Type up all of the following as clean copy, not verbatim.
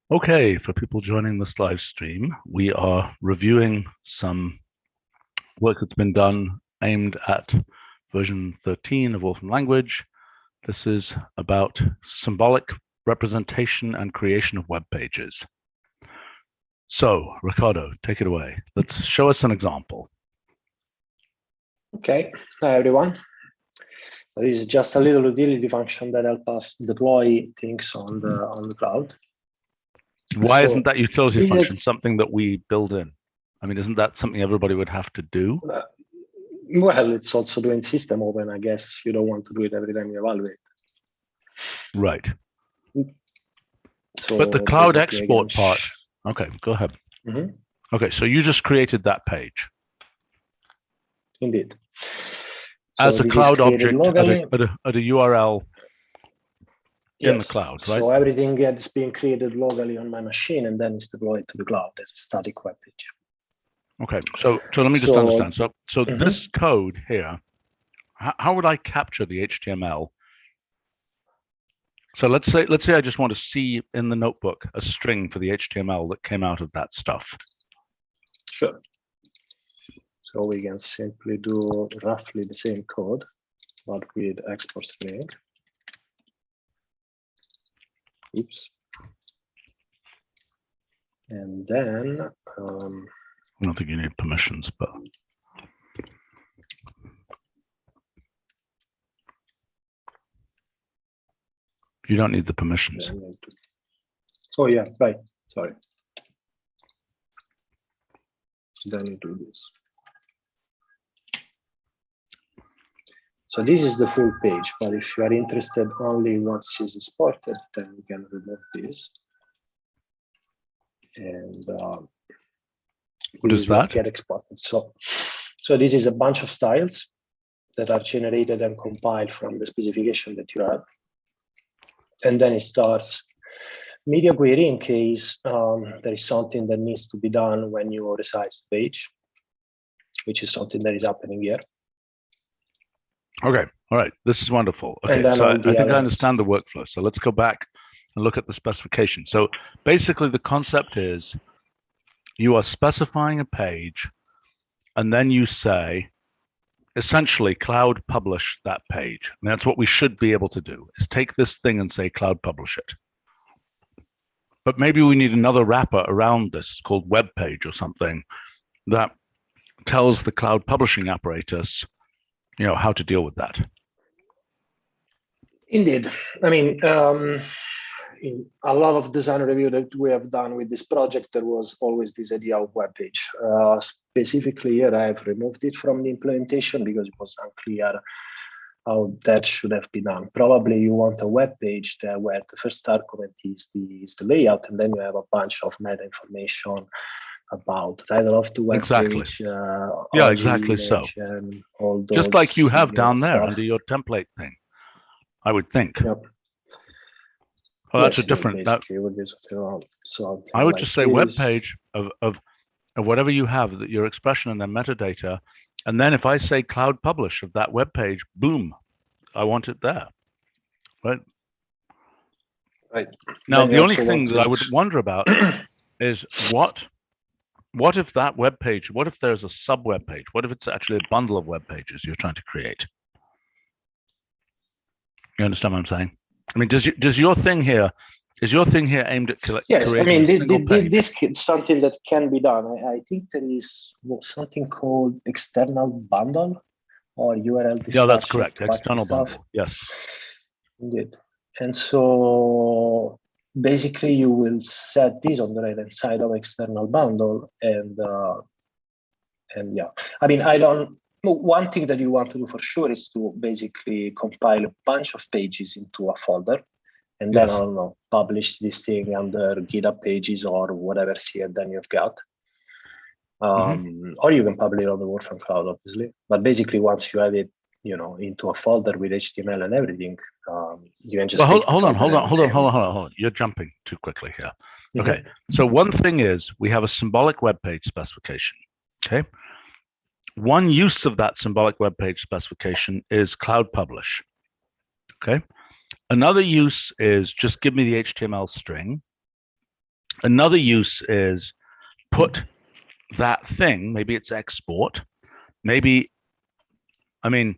Okay, for people joining this live stream, we are reviewing some work that's been done aimed at version 13 of PanelLanguage. This is about symbolic representation and creation of web pages. So, Ricardo, take it away. Let's show us an example. Okay, hi everyone. This is just a little utility function that helps us deploy things on the cloud. Why isn't that utility function something that we build in? I mean, isn't that something everybody would have to do? Well, it's also doing system open. I guess you don't want to do it every time you evaluate. Right. So but the cloud export part. Okay, go ahead. Mm-hmm. Okay, so you just created that page. Indeed. As so a cloud object at a URL in the cloud, right? So everything gets being created locally on my machine and then is deployed to the cloud as a static web page. Okay, so let me just understand. So this code here, how would I capture the HTML? So let's say I just want to see in the notebook a string for the HTML that came out of that stuff. Sure. So we can simply do roughly the same code, but with export string. Oops. And then I don't think you need permissions, but you don't need the permissions. Oh yeah, right. Sorry. Then you do this. So this is the full page, but if you are interested only in what is exported, then you can remove this. And what is that? Get exported. So this is a bunch of styles that are generated and compiled from the specification that you have. And then it starts media query in case there is something that needs to be done when you resize the page, which is something that is happening here. Okay, all right, this is wonderful. Okay, so I think I understand the workflow. So let's go back and look at the specification. So basically the concept is you are specifying a page and then you say, essentially cloud publish that page. And that's what we should be able to do, is take this thing and say cloud publish it. But maybe we need another wrapper around this called web page or something that tells the cloud publishing apparatus, you know, how to deal with that. Indeed. I mean, in a lot of design review that we have done with this project, there was always this idea of web page. Specifically here, I have removed it from the implementation because it was unclear how that should have been done. Probably you want a web page there where the first argument is the layout, and then you have a bunch of meta information about the title of the web page. Yeah, exactly so. And all those, just like you have down there stuff under your template thing, I would think. Yep. Oh, that's a different. That, I would just say web page of whatever you have, that your expression and then metadata, and then if I say cloud publish of that web page, boom, I want it there, right? Right. Now the only thing that I would wonder about is what if that web page? What if there's a sub web page? What if it's actually a bundle of web pages you're trying to create? You understand what I'm saying? I mean, does your thing here, is your thing here aimed at yes, creating I mean, a single page? This is something that can be done. I think there is something called external bundle or URL dispatch. Yeah, that's correct. External bundle. Yes. Indeed. And so basically you will set this on the right hand side of external bundle, and yeah, I mean, one thing that you want to do for sure is to basically compile a bunch of pages into a folder, and then, I don't know, publish this thing under GitHub pages or whatever CSS you've got. Or you can publish it on the Wolfram Cloud, obviously. But basically, once you have it, you know, into a folder with HTML and everything, you can just. Well, hold on. You're jumping too quickly here. Okay, so one thing is we have a symbolic web page specification. Okay. One use of that symbolic web page specification is cloud publish. Okay. Another use is just give me the HTML string. Another use is put that thing, maybe it's export, maybe, I mean,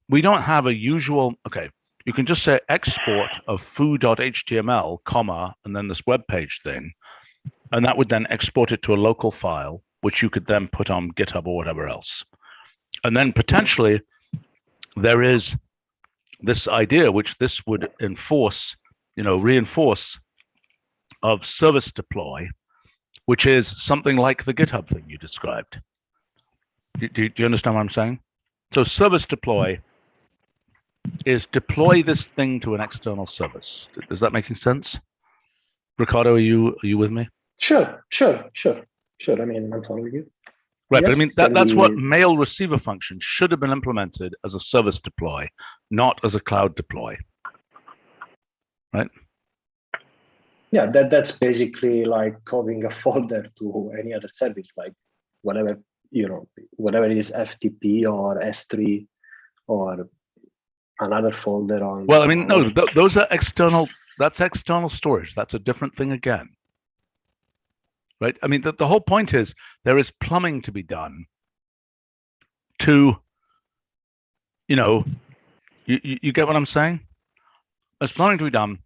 we don't have a usual, okay, you can just say export of foo.html, comma, and then this web page thing, and that would then export it to a local file, which you could then put on GitHub or whatever else. And then potentially there is this idea, which this would enforce, reinforce, of service deploy, which is something like the GitHub thing you described. Do you understand what I'm saying? So service deploy is deploy this thing to an external service. Is that making sense? Ricardo, are you with me? Sure. I mean, I'm following you. Right, yes, but I mean, that's what mail receiver function should have been implemented as a service deploy, not as a cloud deploy, right? Yeah, that's basically like copying a folder to any other service, like whatever, whatever it is, FTP or S3 or another folder on. Well, I mean, no, those are external. That's external storage. That's a different thing again. Right? I mean, the whole point is there is plumbing to be done to, you get what I'm saying? There's plumbing to be done.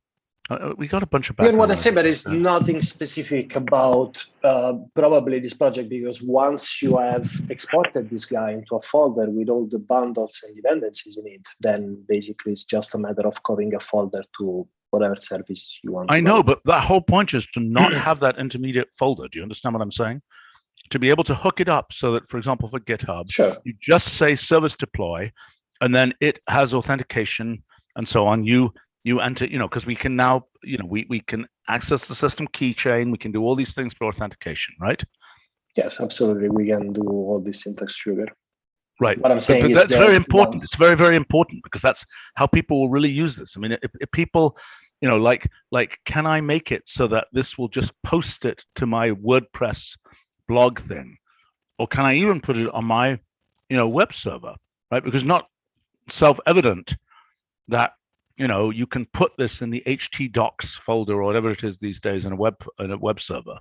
We got a bunch of background. What I say, but it's nothing specific about probably this project, because once you have exported this guy into a folder with all the bundles and dependencies in it, then basically it's just a matter of copying a folder to whatever service you want. I know, but that whole point is to not have that intermediate folder. Do you understand what I'm saying? To be able to hook it up so that, for example, for GitHub, sure, you just say service deploy, and then it has authentication and so on. You enter, because we can now, we can access the system keychain. We can do all these things for authentication, right? Yes, absolutely. We can do all this syntax sugar. Right. What I'm saying is that's very important. It's very, very important, because that's how people will really use this. I mean, if people, like, can I make it so that this will just post it to my WordPress blog thing, or can I even put it on my, web server, right? Because not self-evident that you can put this in the htdocs folder or whatever it is these days in a web server.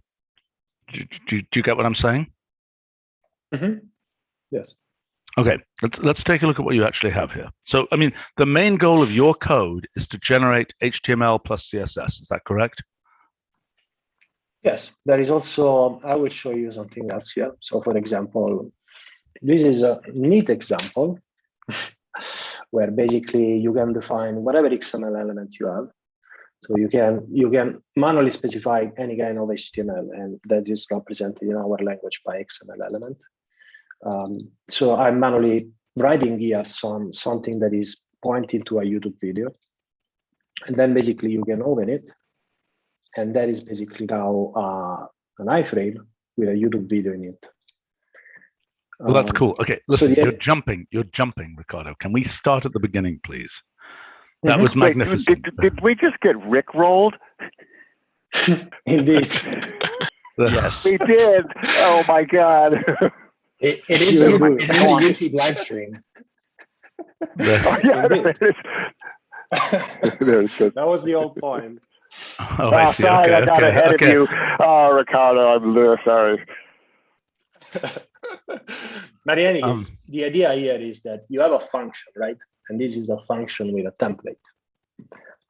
Do you get what I'm saying? Mm-hmm. Yes. Okay, let's take a look at what you actually have here. So, I mean, the main goal of your code is to generate HTML plus CSS. Is that correct? Yes. There is also, I will show you something else here. So, for example, this is a neat example where basically you can define whatever XML element you have. So you can manually specify any kind of HTML, and that is represented in our language by XML element. So I'm manually writing here something that is pointing to a YouTube video, and then basically you can open it, and that is basically now an iframe with a YouTube video in it. Well, that's cool. Okay, listen, so you're jumping, Ricardo. Can we start at the beginning, please? That was magnificent. Did we just get Rickrolled? Indeed. Yes. We did. Oh my God. It is a YouTube live stream. Oh, yeah, that was the whole point. Oh, I see. Sorry, okay, I got ahead of you. Oh, Ricardo, I'm sorry. But in any case, the idea here is that you have a function, right? And this is a function with a template.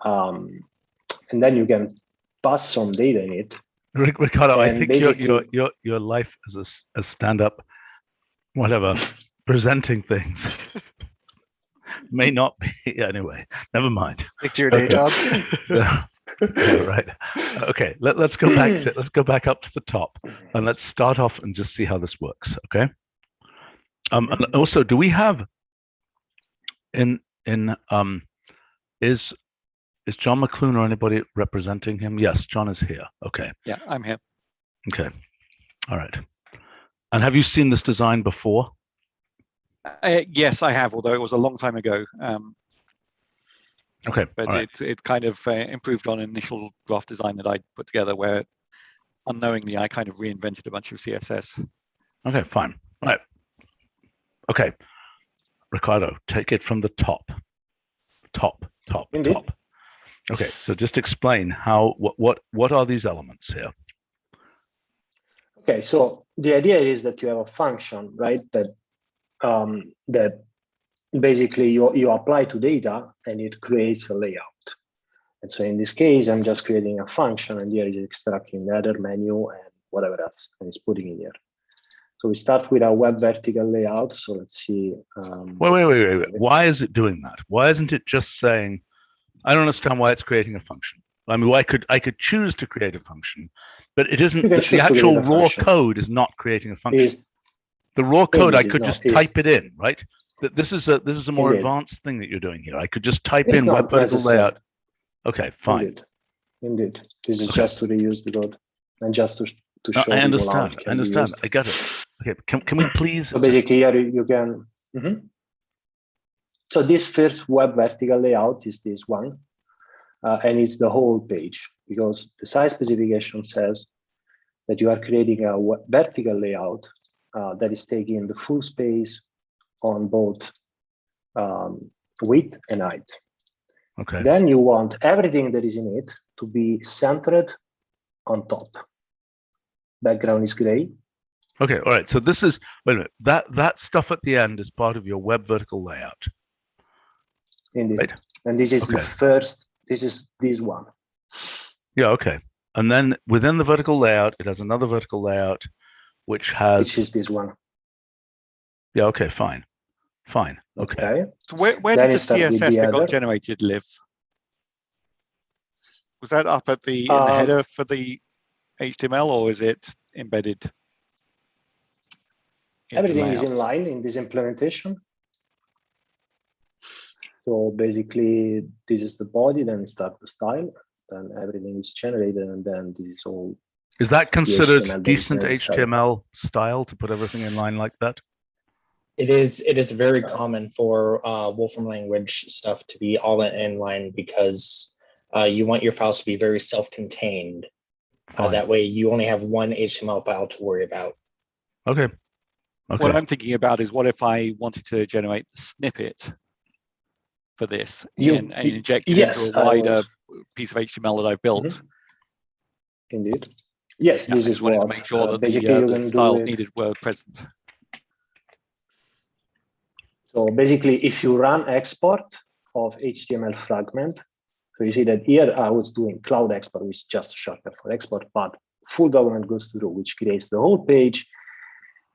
And then you can pass some data in it. Ricardo, I think your life as a stand-up, whatever, presenting things may not be. Anyway, never mind. Stick to your day job. Yeah, right. Okay, let's go back. Let's go back up to the top, and let's start off and just see how this works. Okay. And also, do we have is John McClune or anybody representing him? Yes, John is here. Okay. Yeah, I'm here. Okay. All right. And have you seen this design before? Yes, I have, although it was a long time ago. Okay. But it kind of improved on initial draft design that I put together, where unknowingly I kind of reinvented a bunch of CSS. Okay, fine. All right. Okay. Ricardo, take it from the top. Top. Indeed. Okay, so just explain how what are these elements here? Okay, so the idea is that you have a function, right? That basically you apply to data and it creates a layout. And so in this case, I'm just creating a function, and here is extracting the header menu and whatever else, and it's putting in here. So we start with a web vertical layout. So let's see. Wait. Why is it doing that? Why isn't it just saying? I don't understand why it's creating a function. I mean, I could choose to create a function, but it isn't. The actual raw code is not creating a function. The raw code, I could just type it in, right? This is a more advanced thing that you're doing here. I could just type in web vertical layout. Okay, fine. Indeed. This is just to reuse the code and just to show. I understand. I get it. Okay, can we please? So basically, here you can. So this first web vertical layout is this one, and it's the whole page, because the size specification says that you are creating a vertical layout that is taking the full space on both width and height. Okay. Then you want everything that is in it to be centered on top. Background is gray. Okay, all right. So this is, wait a minute, that stuff at the end is part of your web vertical layout. Indeed. Right. And this is the first, this is this one. Yeah, okay. And then within the vertical layout, it has another vertical layout, which is this one. Yeah, okay, fine. Okay. So where did the CSS that got generated live? Was that up at in the header for the HTML, or is it embedded? Everything is in line in this implementation. So basically, this is the body, then start the style, then everything is generated, and then this is all. Is that considered decent HTML style to put everything in line like that? It is very common for Wolfram language stuff to be all in line, because you want your files to be very self-contained. That way you only have one HTML file to worry about. Okay. What I'm thinking about is, what if I wanted to generate the snippet for this and inject it into a wider piece of HTML that I've built? Indeed. Yes, this is what to make sure that the styles needed were present. So basically, if you run export of HTML fragment, so you see that here I was doing cloud export, which is just shortcut for export, but full document goes through, which creates the whole page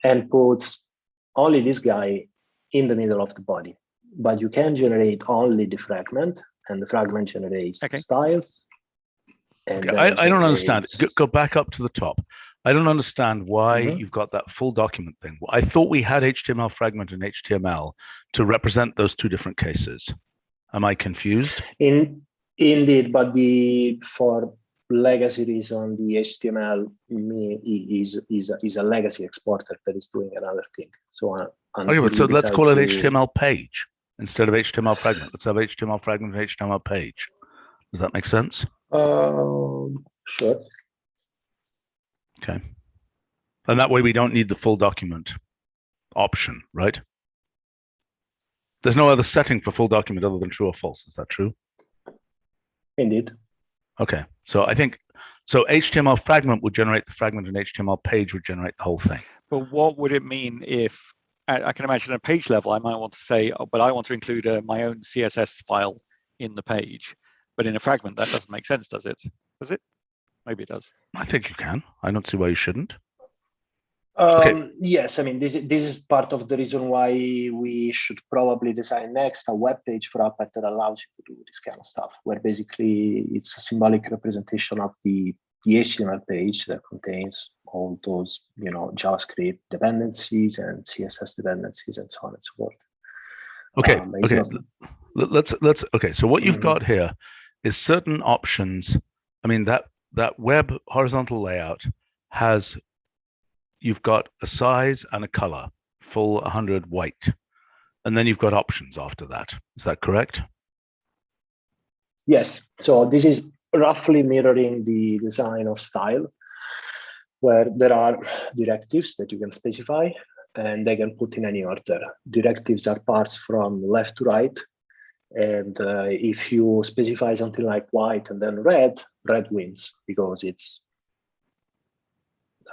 and puts only this guy in the middle of the body. But you can generate only the fragment, and the fragment generates styles. And I don't understand. Go back up to the top. I don't understand why you've got that full document thing. I thought we had HTML fragment and HTML to represent those two different cases. Am I confused? Indeed, but for legacy reason, the HTML is a legacy exporter that is doing another thing. So so let's call it HTML page instead of HTML fragment. Let's have HTML fragment and HTML page. Does that make sense? Sure. Okay. And that way we don't need the full document option, right? There's no other setting for full document other than true or false. Is that true? Indeed. Okay. So I think, so HTML fragment would generate the fragment and HTML page would generate the whole thing. But what would it mean if, I can imagine at a page level, I might want to say, but I want to include my own CSS file in the page. But in a fragment, that doesn't make sense, does it? Does it? Maybe it does. I think you can. I don't see why you shouldn't. Yes, I mean, this is part of the reason why we should probably design next a web page for Applet that allows you to do this kind of stuff, where basically it's a symbolic representation of the HTML page that contains all those, JavaScript dependencies and CSS dependencies and so on and so forth. Okay. Okay. So what you've got here is certain options. I mean, that web horizontal layout has, you've got a size and a color, full 100 white, and then you've got options after that. Is that correct? Yes. So this is roughly mirroring the design of style, where there are directives that you can specify, and they can put in any order. Directives are parsed from left to right, And if you specify something like white and then red, red wins because it's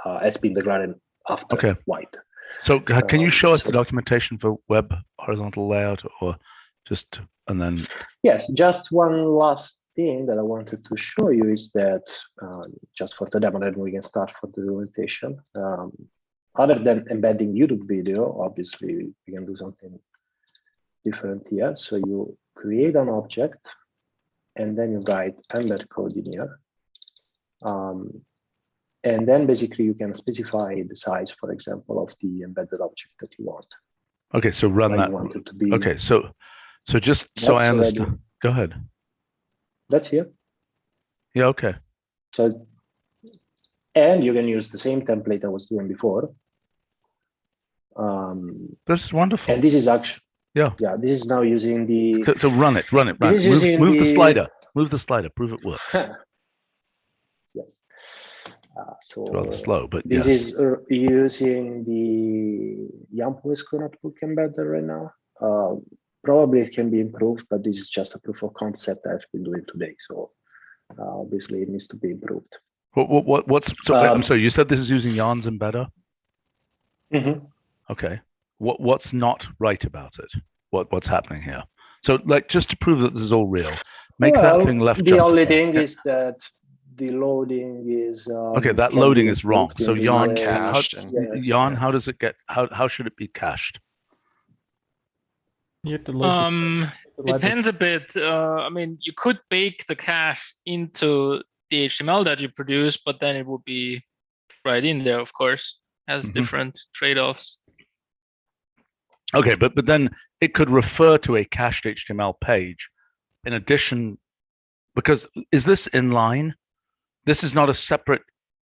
has been declared after white. So can you show us the documentation for web horizontal layout, or just, and then? Yes, just one last thing that I wanted to show you is that just for the demo, then we can start for the documentation. Other than embedding YouTube video, obviously we can do something different here. So you create an object and then you write embed code in here. And then basically you can specify the size, for example, of the embedded object that you want. Okay, so run that. Want to be, okay, so just so I understand. Already, go ahead. That's here. Yeah, okay. So, and you can use the same template I was doing before. This is wonderful. And this is actually, yeah, this is now using the. So run it. Move the slider. Move the slider. Prove it works. Yes. So it's rather slow, but this yes. is using the YAML notebook embedder right now. Probably it can be improved, but this is just a proof of concept I've been doing today. So obviously it needs to be improved. What's so? I'm sorry. You said this is using Yarn's embedder. Okay. What's not right about it? What's happening here? So, like, just to prove that this is all real, make that thing left. The only thing is that the loading is okay. That loading is wrong. So Yarn cached. Yarn, how does it get? How should it be cached? You have to load depends a bit. I mean, you could bake the cache into the HTML that you produce, but then it would be right in there, of course, has different trade-offs. Okay, but then it could refer to a cached HTML page in addition, because is this inline? This is not a separate.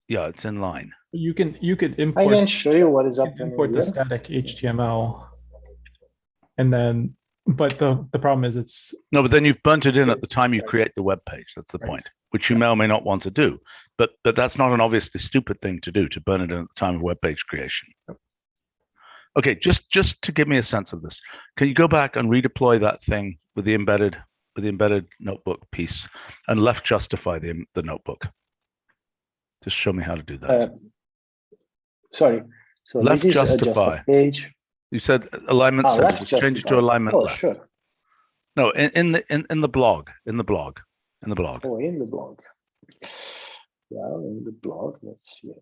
Yeah, it's inline. You could import. I can show you what is up. Import the static HTML, and then, but the problem is it's no. But then you've burnt it in at the time you create the web page. That's the point, which you may or may not want to do. But that's not an obviously stupid thing to do, to burn it in at the time of web page creation. Okay, just to give me a sense of this, can you go back and redeploy that thing with the embedded notebook piece and left justify the notebook? Just show me how to do that. Sorry. So left this is justify. Just a page. You said alignment center. Just change it to alignment left. Sure. No, in the blog. In the blog. Oh, in the blog. Yeah, in the blog. Let's see.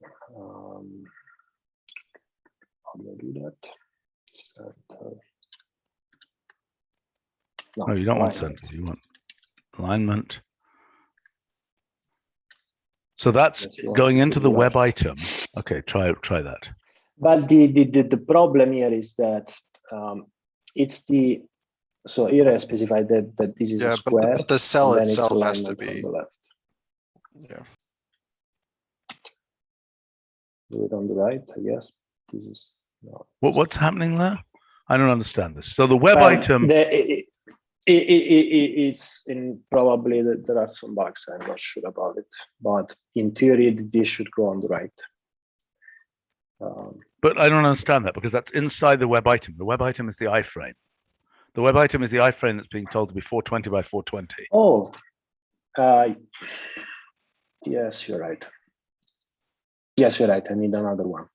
How do I do that? No, you don't want centers. You want alignment. So that's going into the web item. Okay, try that. But the problem here is that it's the, so here I specified that this is a square. But the cell itself has to be. Yeah. Do it on the right, I guess. This is no. What's happening there? I don't understand this. So the web item. It's in probably there are some bugs. I'm not sure about it, but in theory, this should go on the right. But I don't understand that, because that's inside the web item. The web item is the iframe. The web item is the iframe that's being told to be 420 by 420. Oh, yes, you're right. Yes, you're right. I need another one.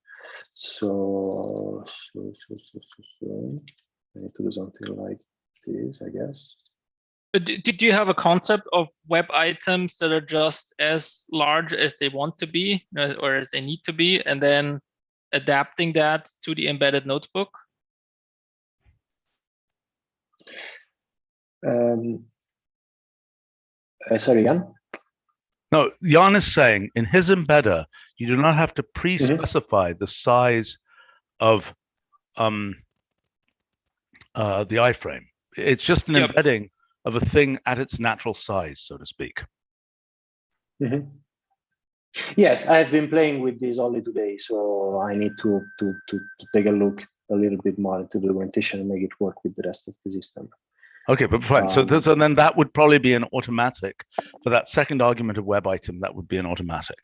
So I need to do something like this, I guess. But did you have a concept of web items that are just as large as they want to be, or as they need to be, and then adapting that to the embedded notebook? Sorry, Jan? No, Jan is saying in his embedder, you do not have to pre-specify the size of the iframe. It's just an embedding of a thing at its natural size, so to speak. Yes, I've been playing with this only today, so I need to take a look a little bit more into the documentation and make it work with the rest of the system. Okay, but fine. So then that would probably be an automatic for that second argument of web item. That would be an automatic.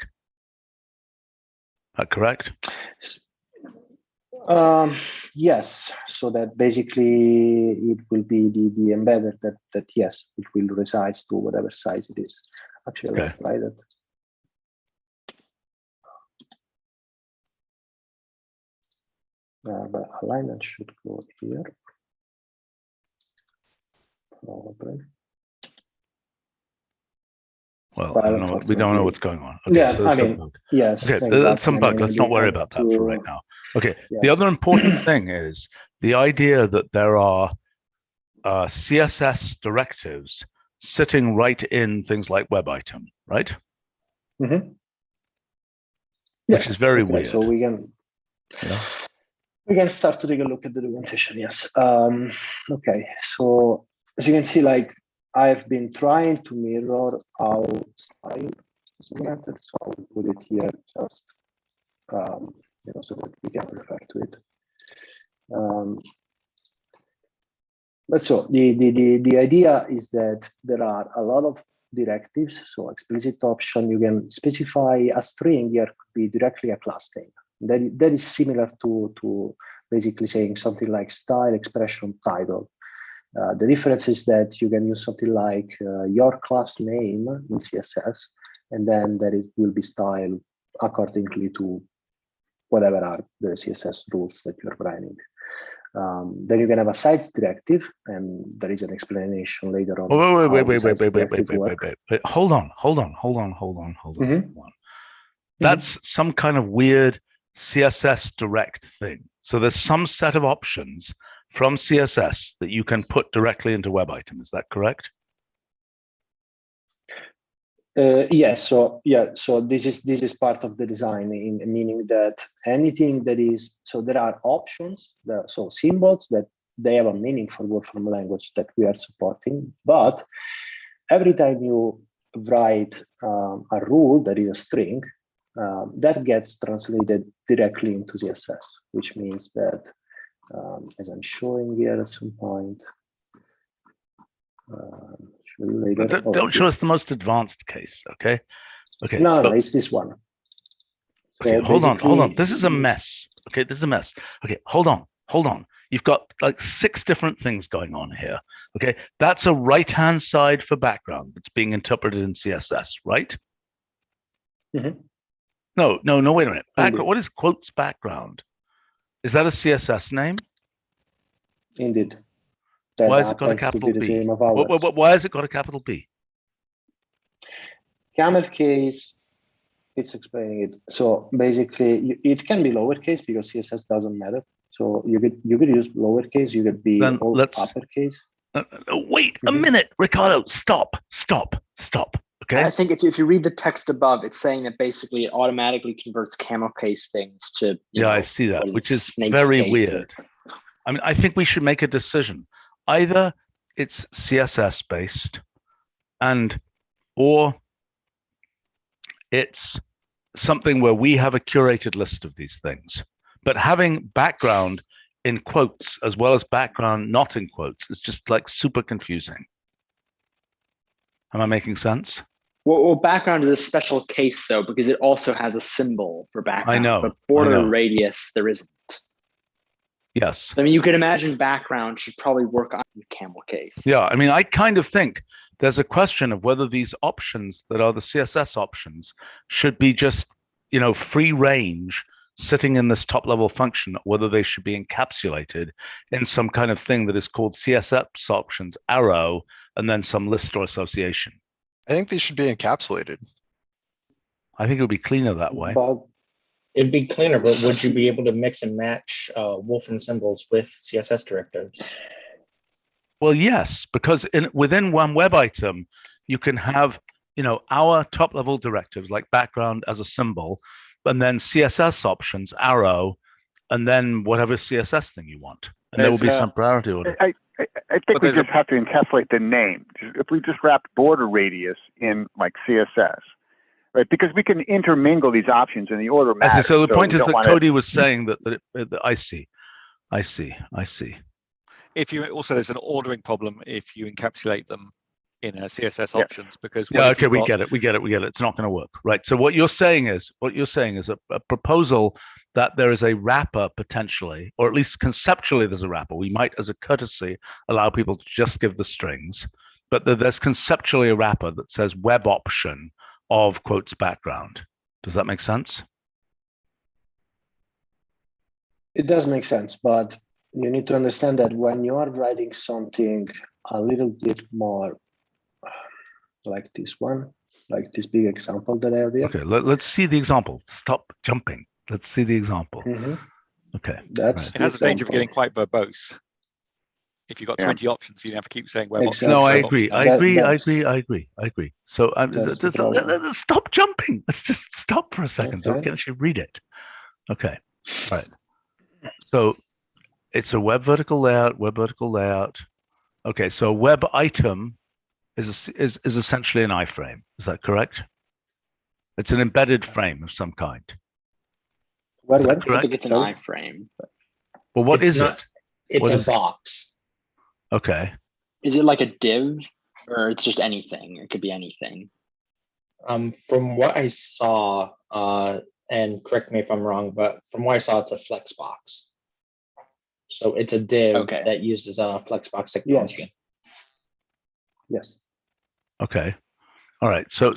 Correct? Yes, so that basically it will be the embedded that yes, it will resize to whatever size it is. Actually, let's try that. But alignment should go here. Probably. Well, we don't know what's going on. Okay, yeah, so I mean, yes. Okay, there's some bug. Let's not worry about that for right now. Okay, yes. The other important thing is the idea that there are CSS directives sitting right in things like web item, right? Mm-hmm. Which is very weird. So we can start to take a look at the documentation. Yes. Okay. So as you can see, like I've been trying to mirror our style segmented, so I'll put it here just so that we can refer to it. But so the idea is that there are a lot of directives. So explicit option, you can specify a string here could be directly a class name. That is similar to basically saying something like style, expression, title. The difference is that you can use something like your class name in CSS, and then that it will be styled accordingly to whatever are the CSS rules that you're writing. Then you can have a size directive, and there is an explanation later on. Wait. Hold on. Mm-hmm. That's some kind of weird CSS direct thing. So there's some set of options from CSS that you can put directly into web item. Is that correct? Yes. So this is part of the design, meaning that anything that is, so there are options, so symbols that they have a meaning for Wolfram language that we are supporting, but every time you write a rule that is a string, that gets translated directly into CSS, which means that as I'm showing here at some point. Don't show us the most advanced case, okay? Okay. No, it's this one. Okay, so hold on. This is a mess. Okay, this is a mess. Okay, hold on. You've got like 6 different things going on here. Okay, that's a right-hand side for background that's being interpreted in CSS, right? Mm-hmm. No, wait a minute. Background. What is quotes background? Is that a CSS name? Indeed. Why has it got a capital B? Why has it got a capital B? Camel case, it's explaining it. So basically, it can be lowercase because CSS doesn't matter. So you could use lowercase. You could be all uppercase. Wait a minute, Ricardo. Stop. Okay. I think if you read the text above, it's saying that basically it automatically converts camel case things to. I see that, which is very weird. I mean, I think we should make a decision. Either it's CSS based or it's something where we have a curated list of these things. But having background in quotes as well as background not in quotes is just like super confusing. Am I making sense? Well, background is a special case though, because it also has a symbol for background. I know. But border radius, there isn't. Yes. I mean, you could imagine background should probably work on camel case. Yeah, I mean, I kind of think there's a question of whether these options that are the CSS options should be just, free range sitting in this top level function, whether they should be encapsulated in some kind of thing that is called CSS options arrow, and then some list or association. I think they should be encapsulated. I think it would be cleaner that way. It'd be cleaner, but would you be able to mix and match Wolfram symbols with CSS directives? Well, yes, because within one web item, you can have, our top level directives like background as a symbol, and then CSS options, arrow, and then whatever CSS thing you want. And there will be some priority order. I think we just have to encapsulate the name. If we just wrap border radius in like CSS, right? Because we can intermingle these options in the order matters. So the point is that Cody was saying that I see. If you also, there's an ordering problem if you encapsulate them in a CSS options because okay, we get it. It's not going to work, right? So what you're saying is a proposal that there is a wrapper potentially, or at least conceptually, there's a wrapper. We might, as a courtesy, allow people to just give the strings, but there's conceptually a wrapper that says web option of quotes background. Does that make sense? It does make sense, but you need to understand that when you are writing something a little bit more like this one, like this big example that I have here. Okay, let's see the example. Stop jumping. Let's see the example. Okay. That's it has the danger of getting quite verbose. If you've got 20 options, you have to keep saying web options. No, I agree. I agree. So stop jumping. Let's just stop for a second so we can actually read it. Okay. All right. So it's a web vertical layout. Okay, so a web item is essentially an iframe. Is that correct? It's an embedded frame of some kind. I think it's an iframe. Well, what is it? It's a box. Okay. Is it like a div, or it's just anything? It could be anything. From what I saw, and correct me if I'm wrong, but from what I saw, it's a flex box. So it's a div that uses a flexbox technology. Yes. Okay. All right. So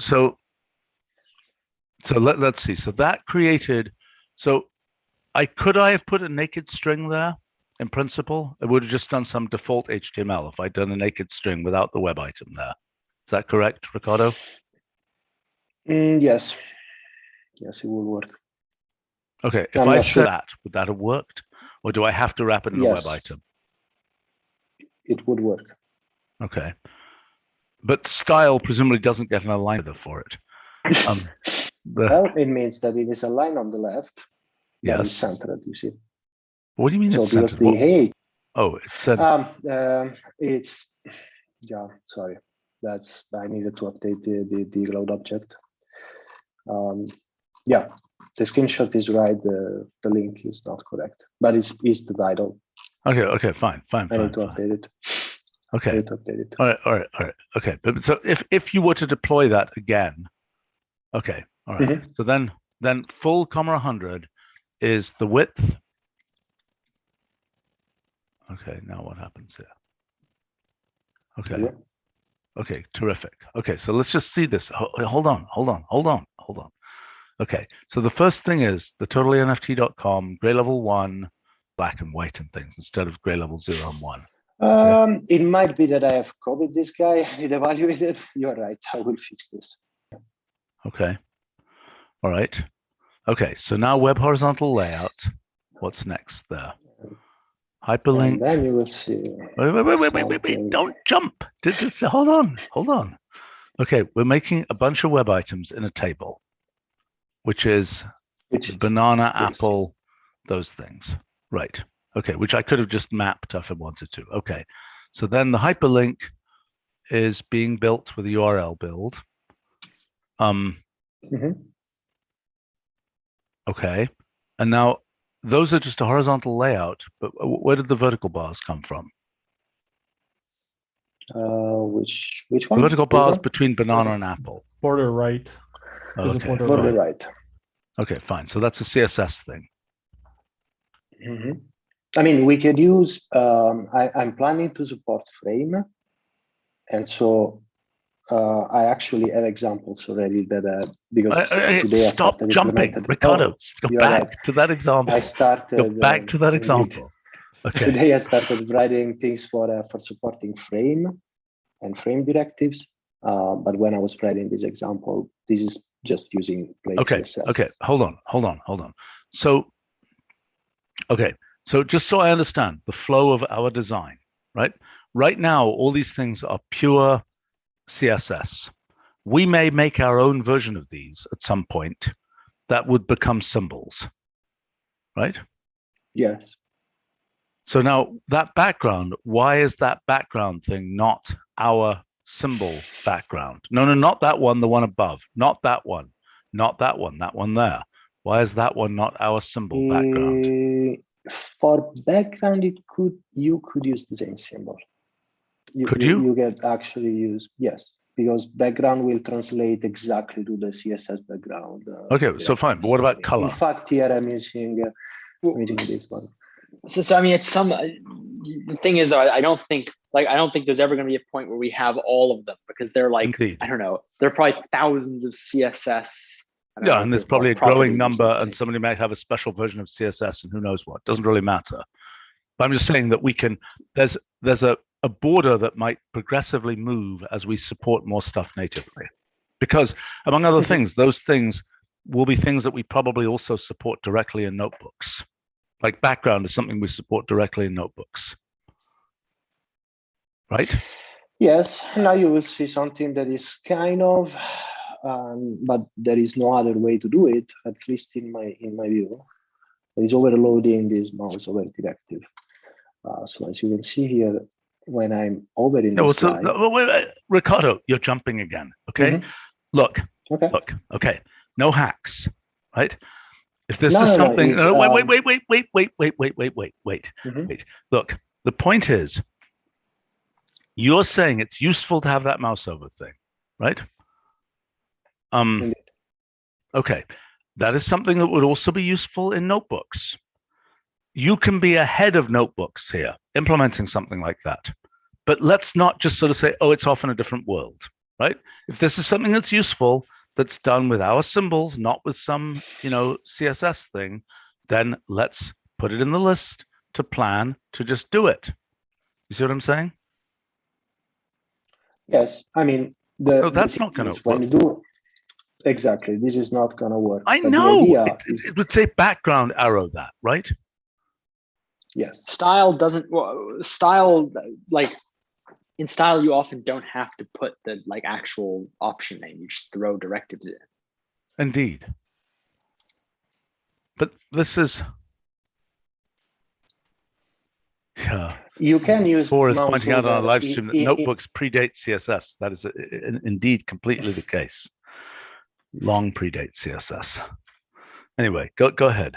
let's see. So that created. So I have put a naked string there in principle. It would have just done some default HTML if I'd done a naked string without the web item there. Is that correct, Ricardo? Yes. Yes, it will work. Okay. If I said that, would that have worked? Or do I have to wrap it in a web item? It would work. Okay. But style presumably doesn't get an aligner for it. Well, it means that it is a line on the left. Yes. That is centered, you see. What do you mean so it's because centered? the hey. Oh, it's said. It's sorry. I needed to update the load object. The screenshot is right. The link is not correct, but it's the title. Okay, fine. I need to update it. Okay. I need to update it. All right. Okay, but so if you were to deploy that again, okay, all right. So then full 100 is the width. Okay, now what happens here? Okay. Yeah. Okay, terrific. Okay, so let's just see this. Hold on. Okay, so the first thing is the totallynft.com, gray level 1, black and white and things instead of gray level 0 and 1. Okay. It might be that I have copied this guy, it evaluated. You're right, I will fix this. Okay, all right. Okay, so now web horizontal layout. What's next there? Hyperlink. And then you will see. Wait, don't jump. Just hold on. Okay, we're making a bunch of web items in a table, which is banana, apple, those things. Right. Okay, which I could have just mapped if I wanted to. Okay, so then the hyperlink is being built with a URL build. Okay, and now those are just a horizontal layout, but where did the vertical bars come from? Which one? The vertical bars between banana and apple. Border right. Okay. Border right. Okay, fine. So that's a CSS thing. I mean, we could use. I'm planning to support frame, and so I actually have examples already that because today stop jumping, Ricardo. Go back to that example. I started. Go back to that example. Okay. Today I started writing things for supporting frame and frame directives. But when I was writing this example, this is just using plain CSS. Okay. Hold on. So, okay. So just so I understand the flow of our design, right? Right now, all these things are pure CSS. We may make our own version of these at some point that would become symbols, right? Yes. So now that background, why is that background thing not our symbol background? No, not that one, the one above, not that one, that one there. Why is that one not our symbol background? For background, you could use the same symbol. You can actually use, yes, because background will translate exactly to the CSS background. Okay, so fine. But what about color? In fact, here I'm using this one. So I mean, it's some. The thing is, I don't think there's ever going to be a point where we have all of them, because they're like, Indeed. I don't know, there are probably thousands of CSS. Yeah, and there's probably a growing number, and somebody might have a special version of CSS, and who knows what. Doesn't really matter. But I'm just saying that we can. There's a border that might progressively move as we support more stuff natively, because among other things, those things will be things that we probably also support directly in notebooks. Like background is something we support directly in notebooks, right? Yes. Now you will see something that is kind of, but there is no other way to do it, at least in my view. There is overloading this mouse over directive. So as you can see here, when I'm over in the slide. Wait, Ricardo, you're jumping again. Okay, look. Okay, no hacks, right? If this is something, wait. Look, the point is, you're saying it's useful to have that mouse over thing, right? Okay, that is something that would also be useful in notebooks. You can be ahead of notebooks here, implementing something like that. But let's not just sort of say, oh, it's off in a different world, right? If this is something that's useful, that's done with our symbols, not with some, CSS thing, then let's put it in the list to plan to just do it. You see what I'm saying? Yes, I mean, that's not going to work. When you do exactly, this is not going to work. I know. It would say background arrow that, right? Yes. Style doesn't. Like in style, you often don't have to put the actual option name. You just throw directives in. Indeed. But this is. Yeah. You can use. Or is pointing out on a live stream that notebooks predate CSS. That is indeed completely the case. Long predate CSS. Anyway, go ahead.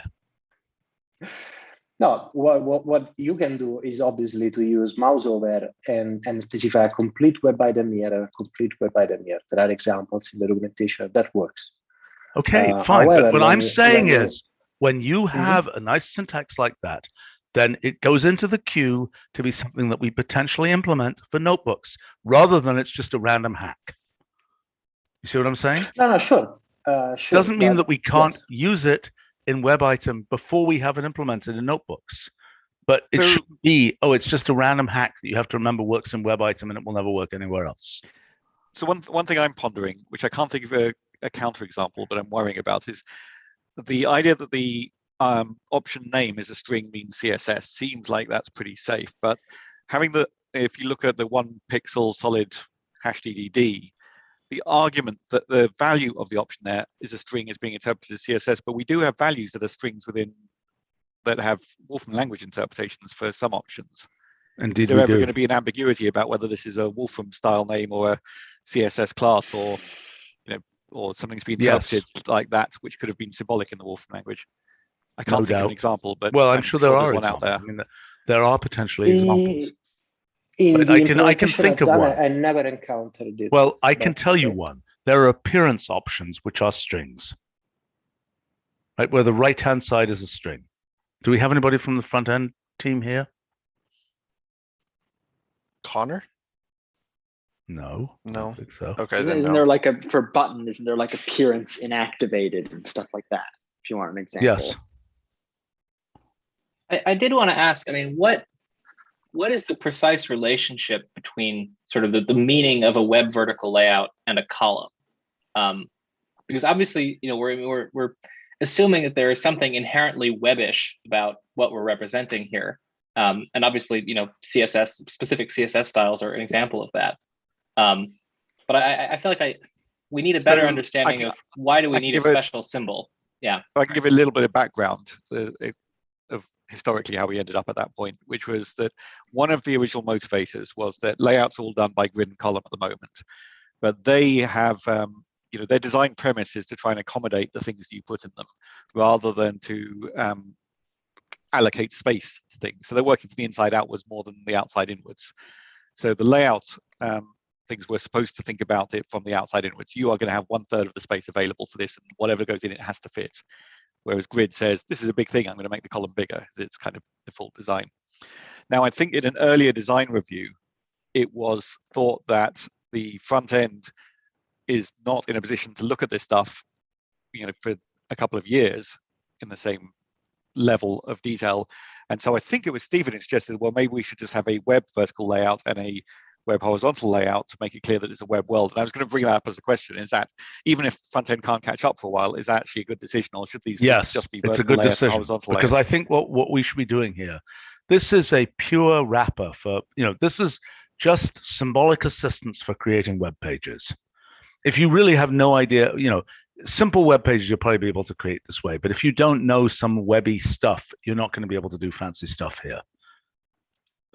No, what you can do is obviously to use mouse over and specify a complete web item here and a complete web item here. There are examples in the documentation that works. Okay, fine. However, but what I'm saying is, when you have a nice syntax like that, then it goes into the queue to be something that we potentially implement for notebooks, rather than it's just a random hack. You see what I'm saying? No, sure. Doesn't mean that we can't use it in web item before we have it implemented in notebooks. But it should be, it's just a random hack that you have to remember works in web item and it will never work anywhere else. So one thing I'm pondering, which I can't think of a counterexample, but I'm worrying about, is the idea that the option name is a string means CSS seems like that's pretty safe. But having if you look at the 1 pixel solid #DDD, the argument that the value of the option there is a string is being interpreted as CSS, but we do have values that are strings that have Wolfram language interpretations for some options. Indeed, is there ever going to be an ambiguity about whether this is a Wolfram style name or a CSS class, or or something's been interpreted like that, which could have been symbolic in the Wolfram language? I can't think of an example, but I'm sure there are one out there. I mean, there are potentially examples. I can think of one. I never encountered it. Well, I can tell you one. There are appearance options which are strings, right? Where the right-hand side is a string. Do we have anybody from the front-end team here? Connor? No. No. I don't think so. Okay, then isn't there for button? Isn't there appearance inactivated and stuff like that? If you want an example. Yes. I did want to ask. I mean, what is the precise relationship between sort of the meaning of a web vertical layout and a column? Because obviously, we're assuming that there is something inherently webbish about what we're representing here, and obviously, CSS specific CSS styles are an example of that. But I feel like we need a better understanding of why do we need a special symbol. Yeah, I can give a little bit of background of historically how we ended up at that point, which was that one of the original motivators was that layouts are all done by grid and column at the moment, but they have their design premise is to try and accommodate the things that you put in them rather than to allocate space to things. So they're working from the inside outwards more than the outside inwards. So the layout things we're supposed to think about it from the outside inwards. You are going to have 1/3 of the space available for this, and whatever goes in it has to fit. Whereas grid says, this is a big thing, I'm going to make the column bigger. It's kind of default design. Now, I think in an earlier design review, it was thought that the front end is not in a position to look at this stuff, for a couple of years in the same level of detail. And so I think it was Stephen who suggested, well, maybe we should just have a web vertical layout and a web horizontal layout to make it clear that it's a web world. And I was going to bring that up as a question, is that even if front end can't catch up for a while, is that actually a good decision, or should these things just be vertical it's a good decision, horizontal because layout? I think what we should be doing here, this is a pure wrapper for, this is just symbolic assistance for creating web pages. If you really have no idea, simple web pages you'll probably be able to create this way, but if you don't know some webby stuff, you're not going to be able to do fancy stuff here.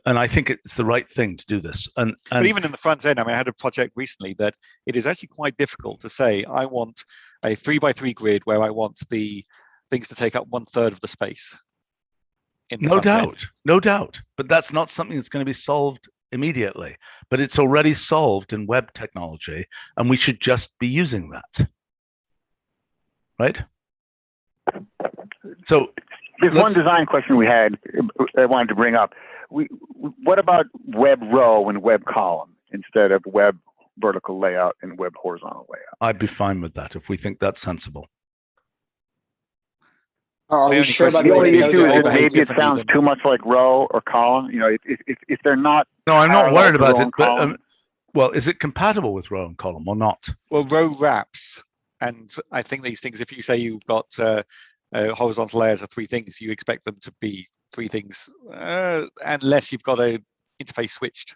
And I think it's the right thing to do this. And but even in the front end, I had a project recently that it is actually quite difficult to say, I want a 3x3 grid where I want the things to take up 1/3 of the space. No doubt. But that's not something that's going to be solved immediately. But it's already solved in web technology, and we should just be using that. Right? So there's one design question we had I wanted to bring up. What about web row and web column instead of web vertical layout and web horizontal layout? I'd be fine with that if we think that's sensible. Are you sure about the only issue is maybe it sounds too much like row or column. If they're not. No, I'm not worried about it. But well, is it compatible with row and column or not? Well, row wraps, and I think these things. If you say you've got horizontal layers of 3 things, you expect them to be 3 things, unless you've got a interface switched.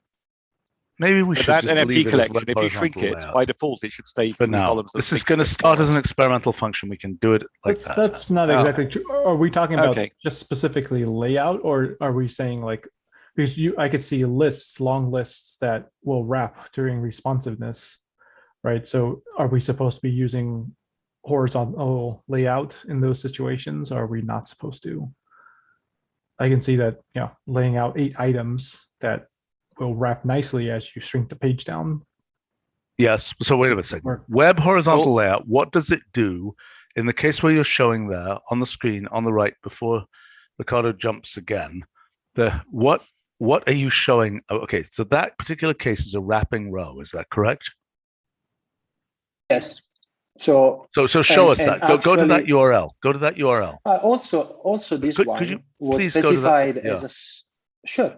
Maybe we should that just NFT leave it collection. as If you shrink it, layout. by default, it should stay For 3 now. columns. This is going to start as an experimental function. We can do it like that. That's not exactly true. Are we talking about Okay. just specifically layout, or are we saying like, because I could see lists, long lists that will wrap during responsiveness, right? So are we supposed to be using horizontal layout in those situations, or are we not supposed to? I can see that, laying out 8 items that will wrap nicely as you shrink the page down. Yes. So wait a second. Web horizontal layout, what does it do in the case where you're showing there on the screen on the right before Ricardo jumps again? What are you showing? Oh, okay, so that particular case is a wrapping row. Is that correct? Yes. So show us that. Go to that URL. Go to that URL. Also this one was specified as a sure.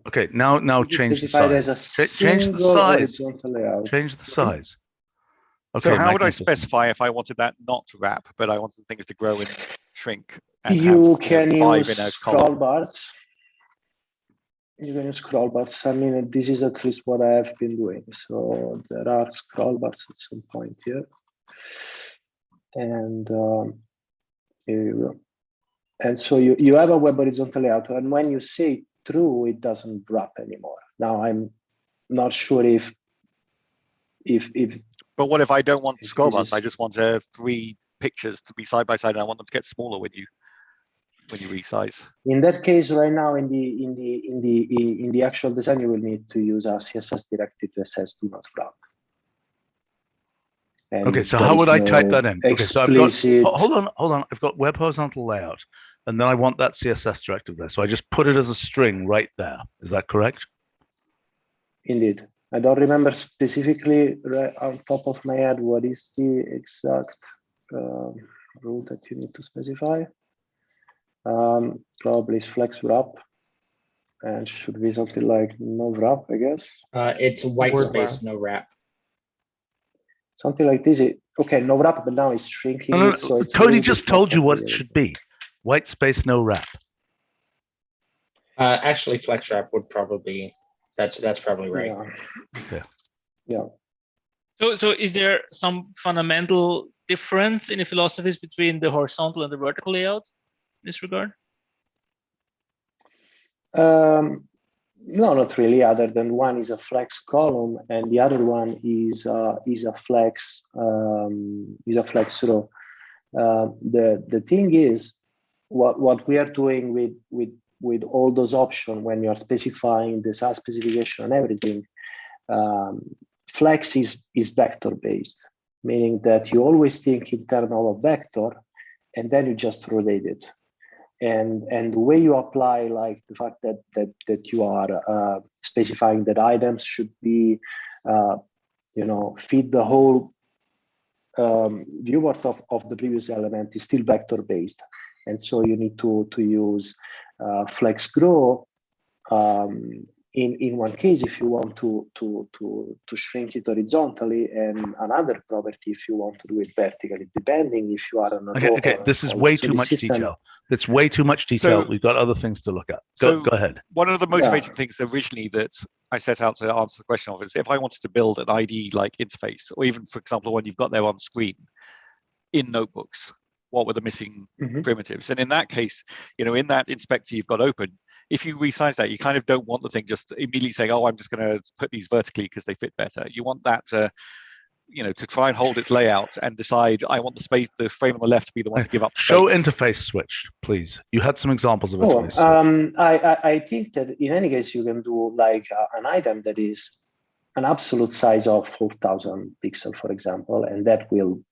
Okay, now change the size. Change the size. Change the size. Okay. So how would I specify if I wanted that not to wrap, but I wanted things to grow and shrink? And you have, can 5 use in a scroll column? bars. You can use scroll bars. This is at least what I have been doing. So there are scroll bars at some point here. And here you go. And so you have a web horizontal layout, and when you say true, it doesn't wrap anymore. Now I'm not sure if. But what if I don't want scroll bars? I just want 3 pictures to be side by side, and I want them to get smaller when you resize. In that case, right now in the actual design, you will need to use a CSS directive that says do not wrap. And okay, so how would I type that in? Okay, so I've got, hold on. I've got web horizontal layout, and then I want that CSS directive there. So I just put it as a string right there. Is that correct? Indeed. I don't remember specifically right on top of my head what is the exact rule that you need to specify. Probably is flex wrap, and should be something like no wrap, I guess. It's white space, no wrap. Something like this. Okay, no wrap, but now it's shrinking. No, so it's Cody just told you what it should be. White space, no wrap. Actually, flex wrap would probably that's probably right. Yeah. So is there some fundamental difference in the philosophies between the horizontal and the vertical layout in this regard? No, not really. Other than one is a flex column, and the other one is a flex row. The thing is, what we are doing with with all those options, when you are specifying the size specification and everything, Flex is vector based, meaning that you always think in terms of a vector, and then you just rotate it. And the way you apply, like the fact that you are specifying that items should be, fit the whole viewport of the previous element is still vector based, and so you need to use Flex Grow in one case if you want to shrink it horizontally, and another property if you want to do it vertically, depending if you are on a okay. This is way too much detail. It's way too much detail. We've got other things to look at. Go ahead. One of the motivating things originally that I set out to answer the question of is if I wanted to build an ID-like interface, or even, for example, one you've got there on screen in notebooks, what were the missing primitives? And in that case, in that inspector you've got open, if you resize that, you kind of don't want the thing just immediately saying, oh, I'm just going to put these vertically because they fit better. You want that to try and hold its layout and decide, I want the frame on the left to be the one to give up space. Show interface switched, please. You had some examples of interface. I think that in any case, you can do like an item that is an absolute size of 4,000 pixels, for example, and that will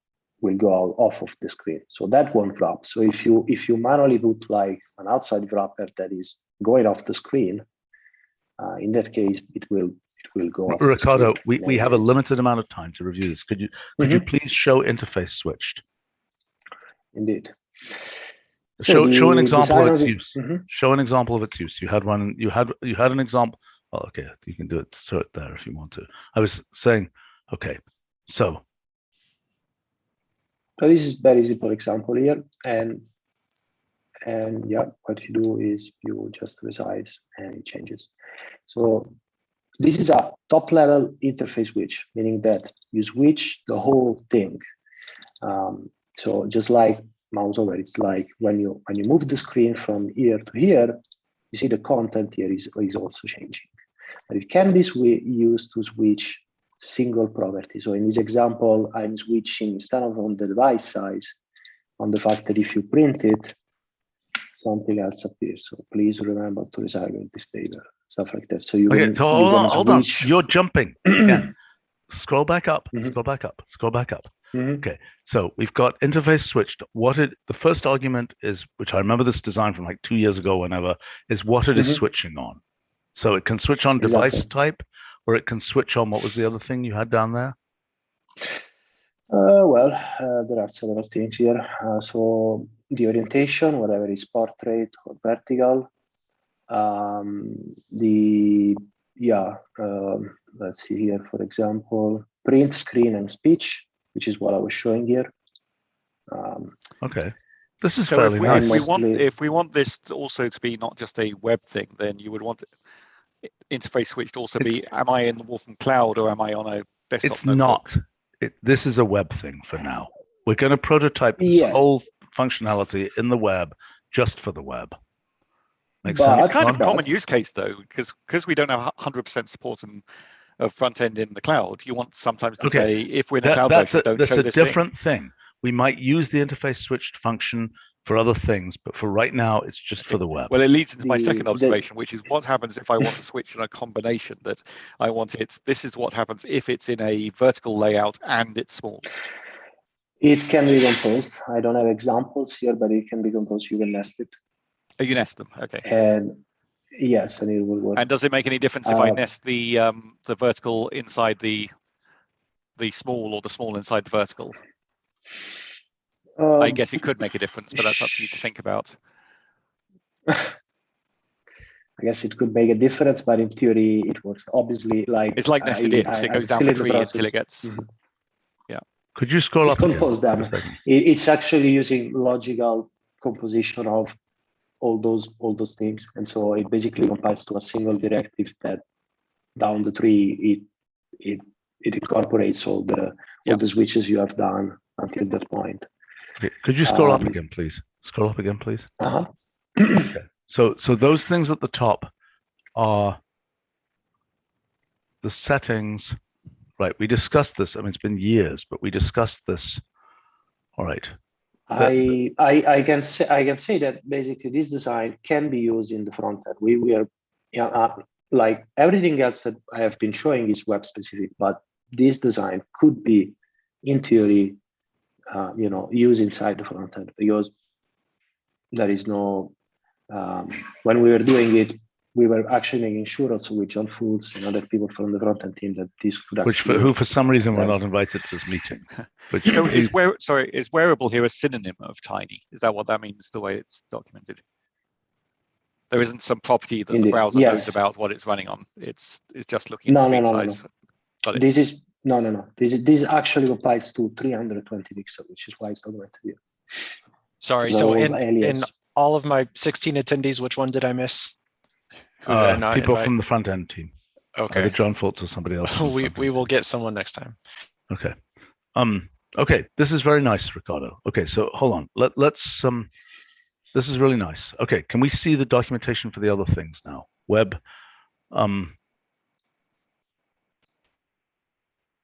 go off of the screen. So that won't wrap. So if you manually put like an outside wrapper that is going off the screen, in that case, it will go off. Ricardo, we have a limited amount of time to review this. Could you please show interface switched? Indeed. Show an example of its use. Show an example of its use. You had one. You had an example. Oh, okay. You can do it. Show it there if you want to. I was saying, okay. So this is very simple example here, and yeah, what you do is you just resize and it changes. So this is a top level interface switch, meaning that you switch the whole thing. So just like mouse over, it's like when you move the screen from here to here, you see the content here is also changing. But it can be used to switch single property. So in this example, I'm switching instead of on the device size, on the fact that if you print it, something else appears. So please remember to recycle this paper, stuff like that. So you hold on. You're jumping. Yeah. Scroll back up. Scroll back up. Scroll back up. Okay. So we've got interface switched. The first argument is, which I remember this design from like 2 years ago, whenever, is what it is switching on. So it can switch on device type, or it can switch on, what was the other thing you had down there? There are several things here. So the orientation, whatever is portrait or vertical. Let's see here, for example, print, screen, and speech, which is what I was showing here. Okay. This is so fairly nice. If we want this also to be not just a web thing, then you would want interface switch to also be, am I in the Wolfram Cloud or am I on a desktop? It's not. This is a web thing for now. We're going to prototype this whole functionality in the web just for the web. Makes sense? It's kind of a common use case though, because we don't have 100% support of front end in the cloud. You want sometimes to say, if we're in a cloud version, don't show this thing. That's a different thing. We might use the interface switched function for other things, but for right now, it's just for the web. Well, it leads into my second observation, which is what happens if I want to switch in a combination that I want it. This is what happens if it's in a vertical layout and it's small. It can be composed. I don't have examples here, but it can be composed. You can nest it. Oh, you nest them, okay. And yes, and it will work. And does it make any difference if I nest the vertical inside the small or the small inside the vertical? I guess it could make a difference, but that's up to you to think about. I guess it could make a difference, but in theory, it works. Obviously, like it's like nested ifs. It goes down the tree until it gets. Yeah. Could you scroll up? Compose them. It's actually using logical composition of all those things, and so it basically compiles to a single directive that down the tree it incorporates all the switches you have done until that point. Okay. Could you scroll up again, please? Scroll up again, please. Okay. So those things at the top are the settings, right? We discussed this. I mean, it's been years, but we discussed this. All right. I can say that basically this design can be used in the front end. We are like everything else that I have been showing is web specific, but this design could be, in theory, used inside the front end, because there is no. When we were doing it, we were actually making sure also with John Fultz and other people from the front end team that this could actually. Who for some reason were not invited to this meeting. Which so is wearable here a synonym of tiny? Is that what that means, the way it's documented? There isn't some property that the browser knows about what it's running on. It's just looking at screen size. This is no. This actually applies to 320 pixels, which is why it's documented here. Sorry, so in all of my 16 attendees, which one did I miss? People from the front end team. Okay. Either John Fultz or somebody else. we will get someone next time. Okay. Okay, this is very nice, Ricardo. Okay, so hold on. Let's this is really nice. Okay, can we see the documentation for the other things now? Web.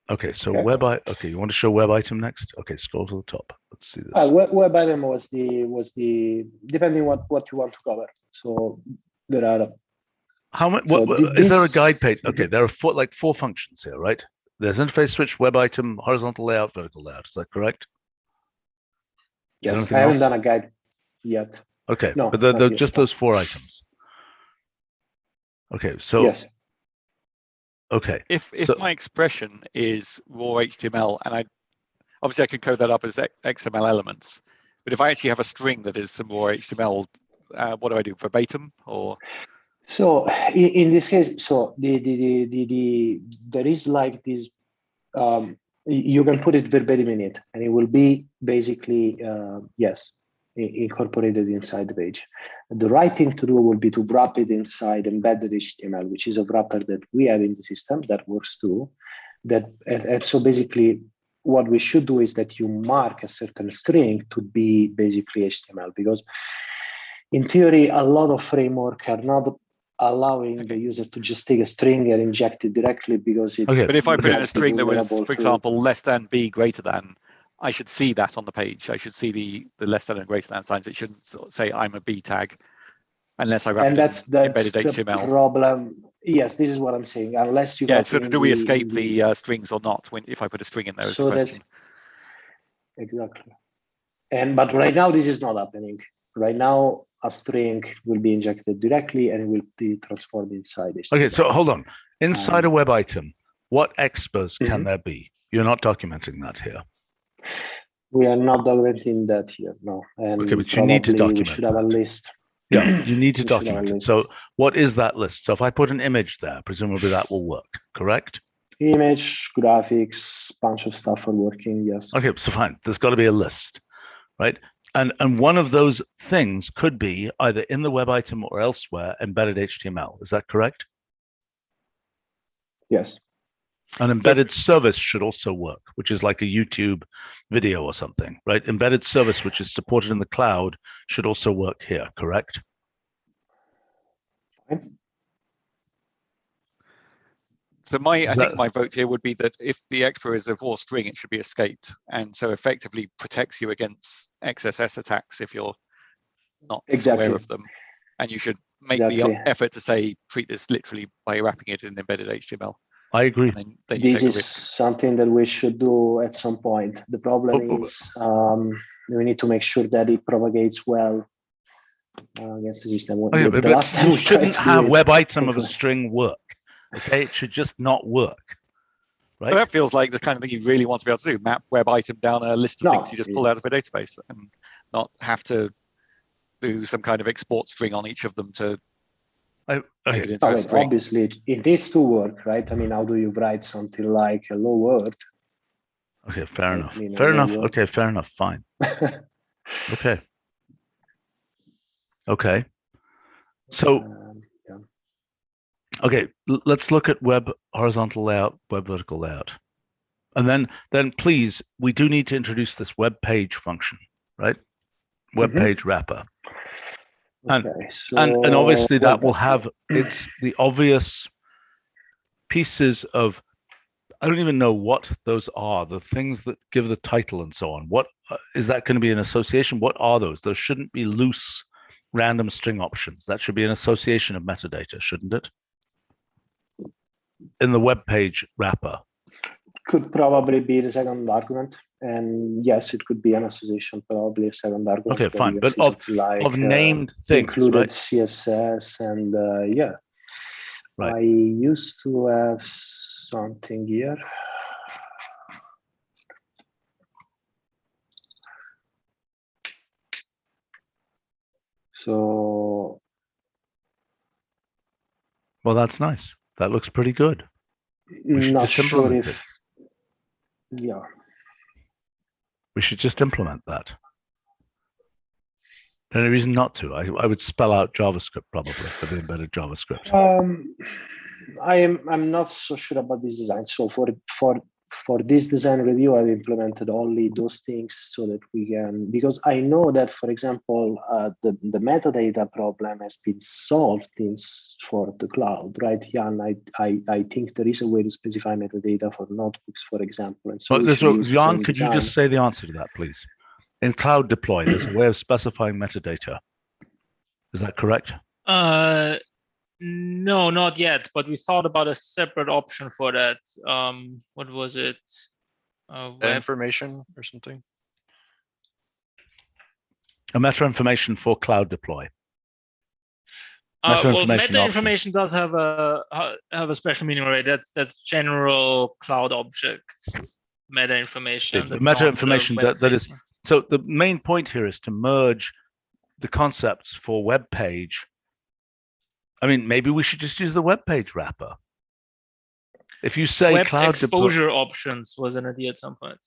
Okay, so okay, you want to show web item next? Okay, scroll to the top. Let's see this. Web item was the depending what you want to cover. So there are how much? Is there a guide page? Okay, there are four functions here, right? There's interface switch, web item, horizontal layout, vertical layout. Is that correct? Yes, I haven't done a guide yet. Okay, no, but they're just those 4 items. Okay, so yes. Okay. If my expression is raw HTML, and obviously I can code that up as XML elements, but if I actually have a string that is some raw HTML, what do I do? Verbatim or? So in this case, so there is like this. You can put it verbatim in it, and it will be basically incorporated inside the page. The right thing to do will be to wrap it inside embedded HTML, which is a wrapper that we have in the system that works too. And so basically what we should do is that you mark a certain string to be basically HTML, because in theory, a lot of framework are not allowing the user to just take a string and inject it directly, because it. Okay. But if I put in a string that was, for example, less than b greater than, I should see that on the page. I should see the less than and greater than signs. It shouldn't say I'm a B tag, unless I wrap it in embedded HTML. Problem. Yes, this is what I'm saying. Unless you. Yeah. So do we escape the strings or not if I put a string in there? Is the question. Exactly. But right now this is not happening. Right now a string will be injected directly and it will be transformed inside HTML. Okay, so hold on. Inside a web item, what expos can there be? You're not documenting that here. We are not documenting that here, no. And okay, but you need to document. We should have a list. Yeah, you need to document it. So what is that list? So if I put an image there, presumably that will work, correct? Image, graphics, bunch of stuff are working, yes. Okay, so fine. There's got to be a list, right? And one of those things could be either in the web item or elsewhere embedded HTML. Is that correct? Yes. An embedded service should also work, which is like a YouTube video or something, right? Embedded service, which is supported in the cloud, should also work here, correct? So I think my vote here would be that if the expo is a raw string, it should be escaped, and so effectively protects you against XSS attacks if you're not aware of them. And you should make the effort to say treat this literally by wrapping it in embedded HTML. I agree. Then this is something that we should do at some point. The problem is we need to make sure that it propagates well against the system. Okay, but you shouldn't have web item of a string work. Okay, it should just not work. Right? But that feels like the kind of thing you really want to be able to do. Map web item down a list of things you just pull out of a database and not have to do some kind of export string on each of them to make it into a string. Obviously, it needs to work, right? I mean, how do you write something like hello world? Okay, fair enough. Fair enough. Okay, fair enough. Fine. Okay. Okay. So, okay, let's look at web horizontal layout, web vertical layout. And then please, we do need to introduce this web page function, right? Web page wrapper. And, and obviously that will have the obvious pieces of I don't even know what those are, the things that give the title and so on. What is that going to be an association? What are those? Those shouldn't be loose random string options. That should be an association of metadata, shouldn't it? In the web page wrapper. Could probably be the second argument. And yes, it could be an association, probably a second argument. Okay, fine. But of named things, included right? CSS and yeah. Right. I used to have something here. So. Well, that's nice. That looks pretty good. We should Not just implement sure it. Yeah. We should just implement that. Any reason not to? I would spell out JavaScript probably for the embedded JavaScript. I'm not so sure about this design. So for this design review, I've implemented only those things so that we can, because I know that, for example, the metadata problem has been solved for the cloud, right, Jan? I think there is a way to specify metadata for notebooks, for example. And so Jan, could you just say the answer to that, please? In Cloud Deploy, there's a way of specifying metadata. Is that correct? No, not yet. But we thought about a separate option for that. What was it? Information or something. A meta information for Cloud Deploy. Meta information does have a special meaning, right? That's general cloud objects. Meta information. The meta information that is. So the main point here is to merge the concepts for web page. I mean, maybe we should just use the web page wrapper. If you say web cloud exposure options was an idea at some point.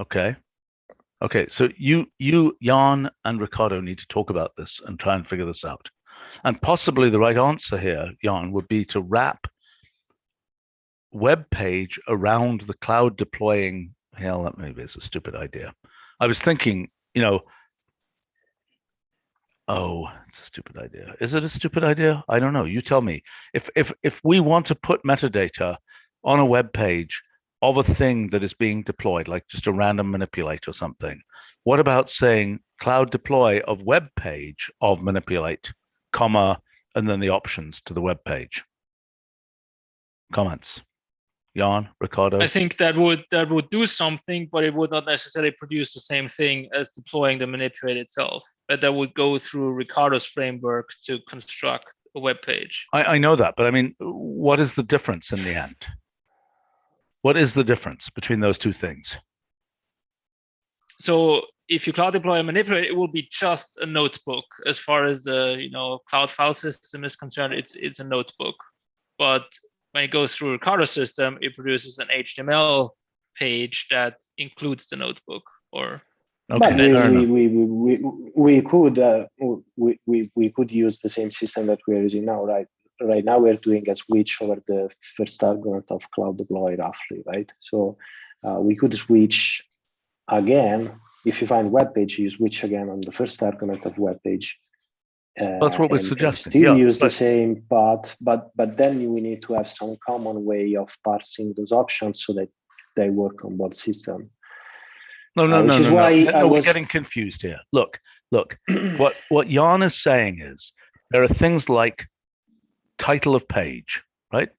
Okay. Okay. So you, Jan, and Ricardo need to talk about this and try and figure this out. And possibly the right answer here, Jan, would be to wrap web page around the cloud deploying. Hell, that maybe is a stupid idea. I was thinking, oh, it's a stupid idea. Is it a stupid idea? I don't know. You tell me. If we want to put metadata on a web page of a thing that is being deployed, like just a random manipulate or something, what about saying cloud deploy of web page of manipulate, comma, and then the options to the web page? Comments? Jan, Ricardo? I think that would do something, but it would not necessarily produce the same thing as deploying the manipulate itself. But that would go through Ricardo's framework to construct a web page. I know that, but I mean, what is the difference in the end? What is the difference between those two things? So if you cloud deploy and manipulate, it will be just a notebook. As far as the cloud file system is concerned, it's a notebook. But when it goes through Ricardo's system, it produces an HTML page that includes the notebook. Or okay, but we could use the same system that we're using now, right? Right now we're doing a switch over the first argument of cloud deploy roughly, right? So we could switch again. If you find web page, you switch again on the first argument of web page. That's what we're suggesting. Still use the same path, but then we need to have some common way of parsing those options so that they work on both systems. No. We're getting confused here. Look. What Jan is saying is there are things like title of page, right,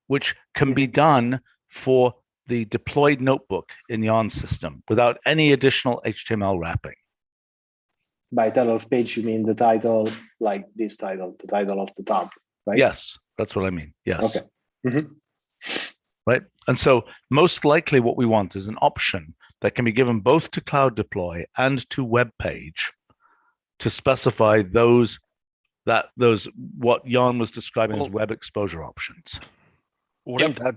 which can be done for the deployed notebook in Jan's system without any additional HTML wrapping. By title of page, you mean the title, like this title, the title of the tab, right? Yes, that's what I mean. Yes. Okay. Mm-hmm. Right. And so most likely what we want is an option that can be given both to Cloud Deploy and to web page to specify those what Jan was describing as web exposure options.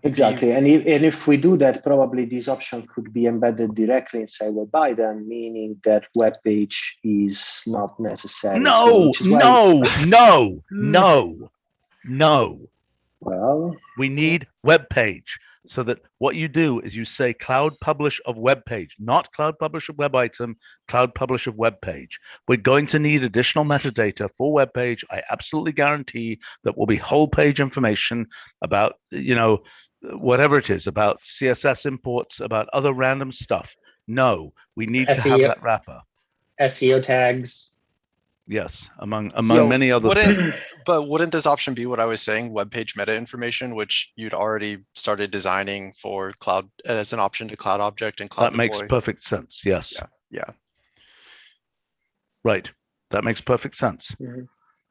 Exactly. And if we do that, probably this option could be embedded directly inside web item, meaning that web page is not necessary. No. Well, we need web page. So that what you do is you say cloud publish of web page, not cloud publish of web item, cloud publish of web page. We're going to need additional metadata for web page. I absolutely guarantee that will be whole page information about, whatever it is, about CSS imports, about other random stuff. No, we need to have that wrapper. SEO tags. Yes, among many other things. But wouldn't this option be what I was saying, web page meta information, which you'd already started designing for cloud as an option to cloud object and cloud deploy? That makes perfect sense. Yes. Yeah. Right. That makes perfect sense. Mm-hmm.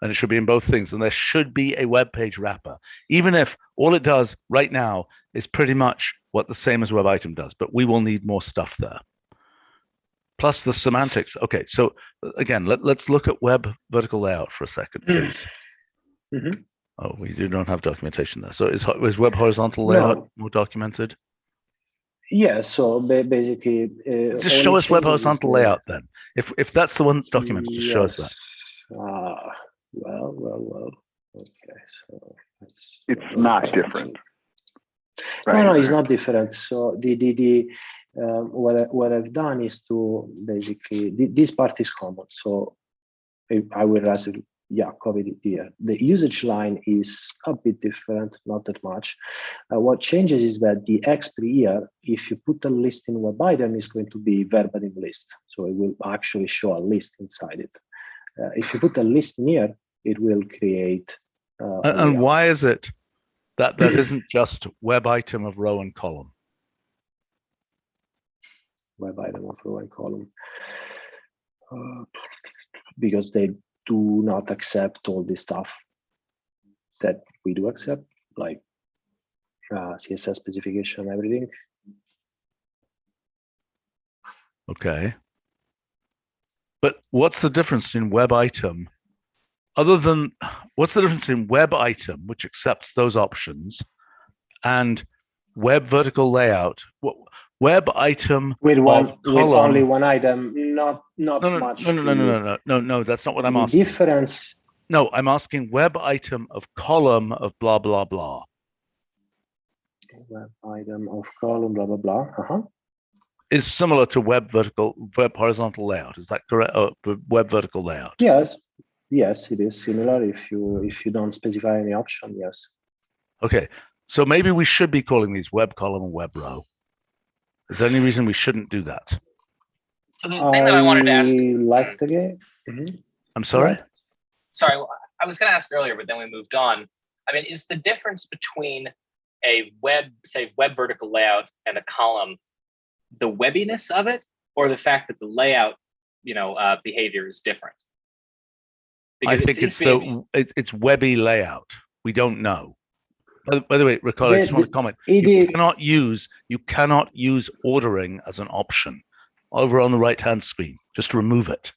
And it should be in both things. And there should be a web page wrapper, even if all it does right now is pretty much what the same as web item does, but we will need more stuff there. Plus the semantics. Okay, so again, let's look at web vertical layout for a second, please. Mm-hmm. Oh, we do not have documentation there. So is web horizontal layout more documented? Yeah, so basically... just show us web horizontal layout then. If that's the one that's documented, just show us that. Well. Okay, so... It's not different. Right. No, it's not different. So what I've done is to basically this part is common. So I will rather copy it here. The usage line is a bit different, not that much. What changes is that the exp here, if you put a list in web item, is going to be verbatim list. So it will actually show a list inside it. If you put a list in here, it will create. And why is it that isn't just web item of row and column? Web item of row and column. Because they do not accept all this stuff that we do accept, like CSS specification and everything. Okay. But what's the difference in web item? What's the difference in web item, which accepts those options, and web vertical layout? Web item with only one item, not much. No, that's not what I'm asking. Difference. No, I'm asking web item of column of blah blah blah. Web item of column blah blah blah. Is similar to web horizontal layout. Is that correct? Web vertical layout. Yes, it is similar. If you don't specify any option, yes. Okay, so maybe we should be calling these web column and web row. Is there any reason we shouldn't do that? So the thing that I wanted to ask. Like the game. Mm-hmm. I'm sorry? Sorry, I was going to ask earlier, but then we moved on. I mean, is the difference between a web vertical layout and a column the webbiness of it, or the fact that the layout, behavior is different? Because I think it's webby layout. We don't know. By the way, Ricardo, I just want to comment. You cannot use ordering as an option over on the right-hand screen. Just remove it.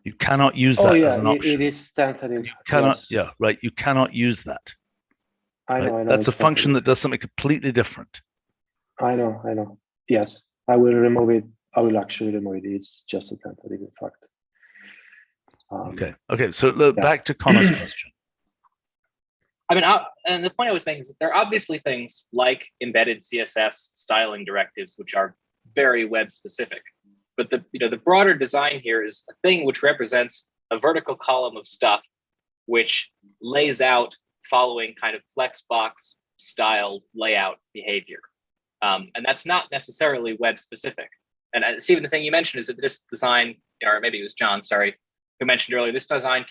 You cannot use that as an option. It is tentative. You cannot. Yes. Yeah, right. You cannot use that. I know. That's a function that does something completely different. I know. Yes, I will remove it. I will actually remove it. It's just a tentative, in fact. Okay. So back to Connor's question. I mean, and the point I was making is that there are obviously things like embedded CSS styling directives, which are very web specific. But the broader design here is a thing which represents a vertical column of stuff, which lays out following kind of flexbox style layout behavior. And that's not necessarily web specific. And Stephen, the thing you mentioned is that this design, or maybe it was John, sorry, who mentioned earlier, this design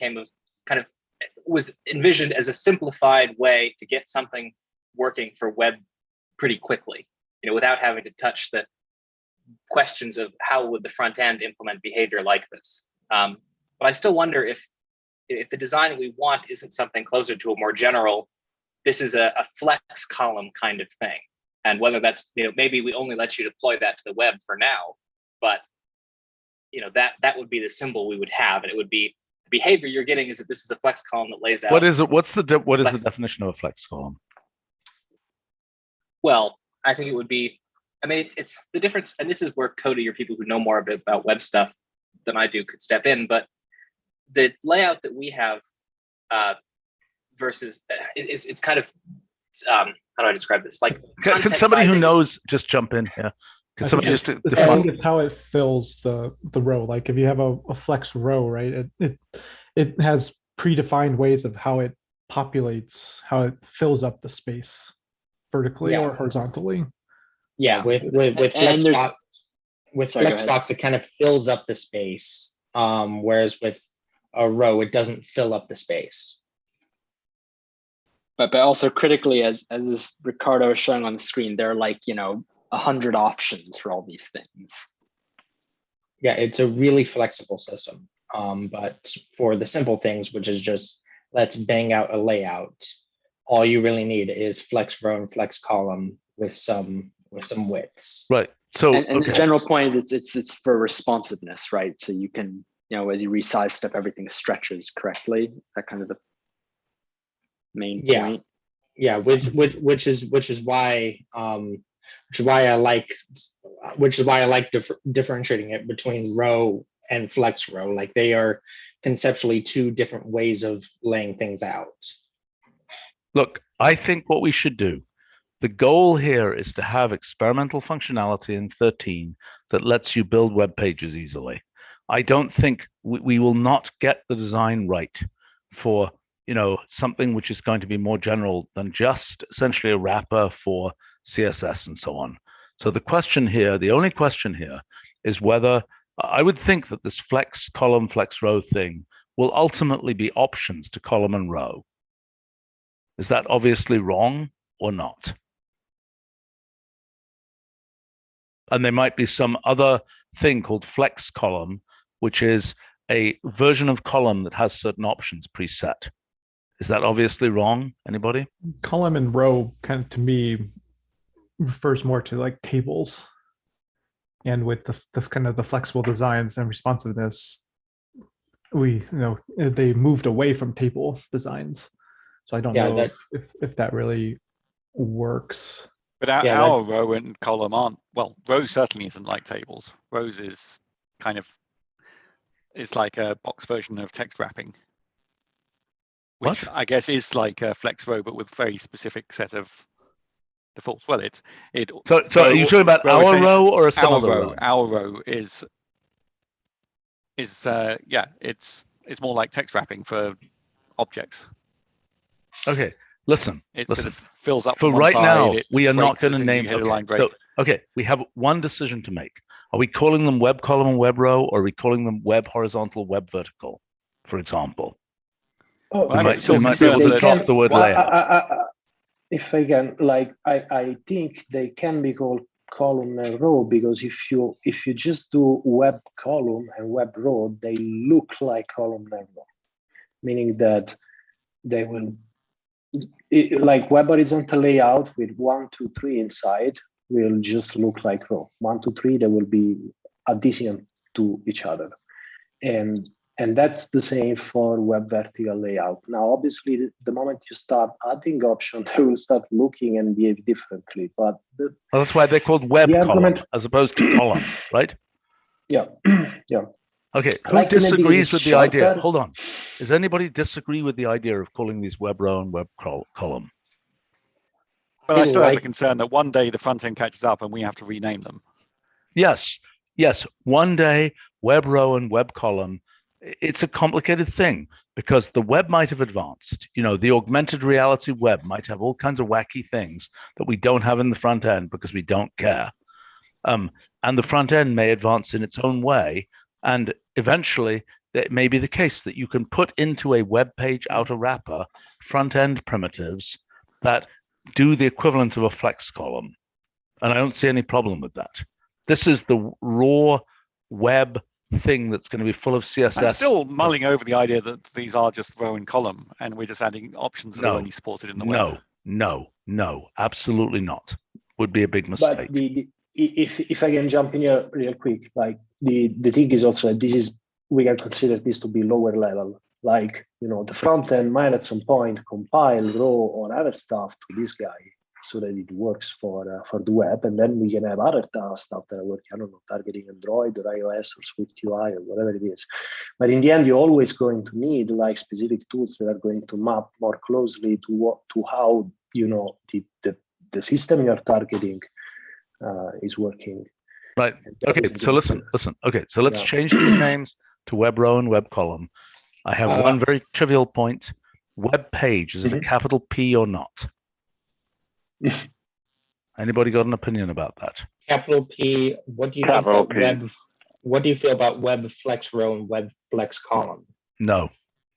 was envisioned as a simplified way to get something working for web pretty quickly, without having to touch the questions of how would the front end implement behavior like this. But I still wonder if the design we want isn't something closer to a more general, this is a flex column kind of thing. And whether that's, maybe we only let you deploy that to the web for now, but that would be the symbol we would have, and it would be the behavior you're getting is that this is a flex column that lays out. What is it? What is the definition of a flex column? Well, I think it would be. I mean, it's the difference, and this is where Cody or people who know more about web stuff than I do could step in. But the layout that we have versus it's kind of how do I describe this? Like, can somebody who knows just jump in here? Can somebody just define? I think it's how it fills the row. Like if you have a flex row, right? It has predefined ways of how it populates, how it fills up the space vertically or horizontally. Yeah, with Flexbox, it kind of fills up the space, whereas with a row, it doesn't fill up the space. But also critically, as this Ricardo is showing on the screen, there are like 100 options for all these things. Yeah, it's a really flexible system. But for the simple things, which is just let's bang out a layout, all you really need is flex row and flex column with some widths. Right. So and the general point is it's for responsiveness, right? So you can, as you resize stuff, everything stretches correctly. That kind of the main point. Yeah, which is why I like differentiating it between row and flex row. Like they are conceptually two different ways of laying things out. Look, I think what we should do, the goal here is to have experimental functionality in 13 that lets you build web pages easily. I don't think we will not get the design right for something which is going to be more general than just essentially a wrapper for CSS and so on. So the only question here is whether I would think that this flex column, flex row thing will ultimately be options to column and row. Is that obviously wrong or not? And there might be some other thing called flex column, which is a version of column that has certain options preset. Is that obviously wrong? Anybody? Column and row kind of to me refers more to like tables. And with the kind of the flexible designs and responsiveness, they moved away from table designs. So I don't know if that really works. But our row and column aren't, well, row certainly isn't like tables. Rows is kind of, it's like a box version of text wrapping. Which I guess is like a flex row, but with very specific set of defaults. Well, So are you talking about our row or some other row? Our row is it's more like text wrapping for objects. Okay, listen. Sort of fills up for one right side, now. We are not going to name. Okay, we have one decision to make. Are we calling them web column and web row, or are we calling them web horizontal, web vertical, for example? Oh, we might be able to drop the word layout. If I can, I think they can be called column and row, because if you just do web column and web row, they look like column and row, meaning that they will, like web horizontal layout with 1, 2, 3 inside will just look like row. 1, 2, 3, they will be addition to each other, and that's the same for web vertical layout. Now, obviously, the moment you start adding options, they will start looking and behave differently. But that's why they're called web column as opposed to column, right? Yeah, yeah. Okay, who disagrees with the idea? Hold on. Does anybody disagree with the idea of calling these web row and web column? Well, I still have the concern that one day the front end catches up and we have to rename them. Yes. One day, web row and web column. It's a complicated thing because the web might have advanced. The augmented reality web might have all kinds of wacky things that we don't have in the front end because we don't care. And the front end may advance in its own way. And eventually, it may be the case that you can put into a web page outer wrapper front end primitives that do the equivalent of a flex column. And I don't see any problem with that. This is the raw web thing that's going to be full of CSS. I'm still mulling over the idea that these are just row and column, and we're just adding options that are only supported in the web. No, absolutely not. Would be a big mistake. But if I can jump in here real quick, like the thing is also that we can consider this to be lower level. Like the front end might at some point compile raw or other stuff to this guy, so that it works for the web, and then we can have other stuff that are working, I don't know, targeting Android or iOS or Swift UI or whatever it is. But in the end, you're always going to need like specific tools that are going to map more closely to how the system you're targeting is working. Right. Okay. So listen. Okay. So let's change these names to web row and web column. I have one very trivial point. Web page, is it a capital P or not? Anybody got an opinion about that? Capital P. What do you think about web? What do you feel about web flex row and web flex column? No,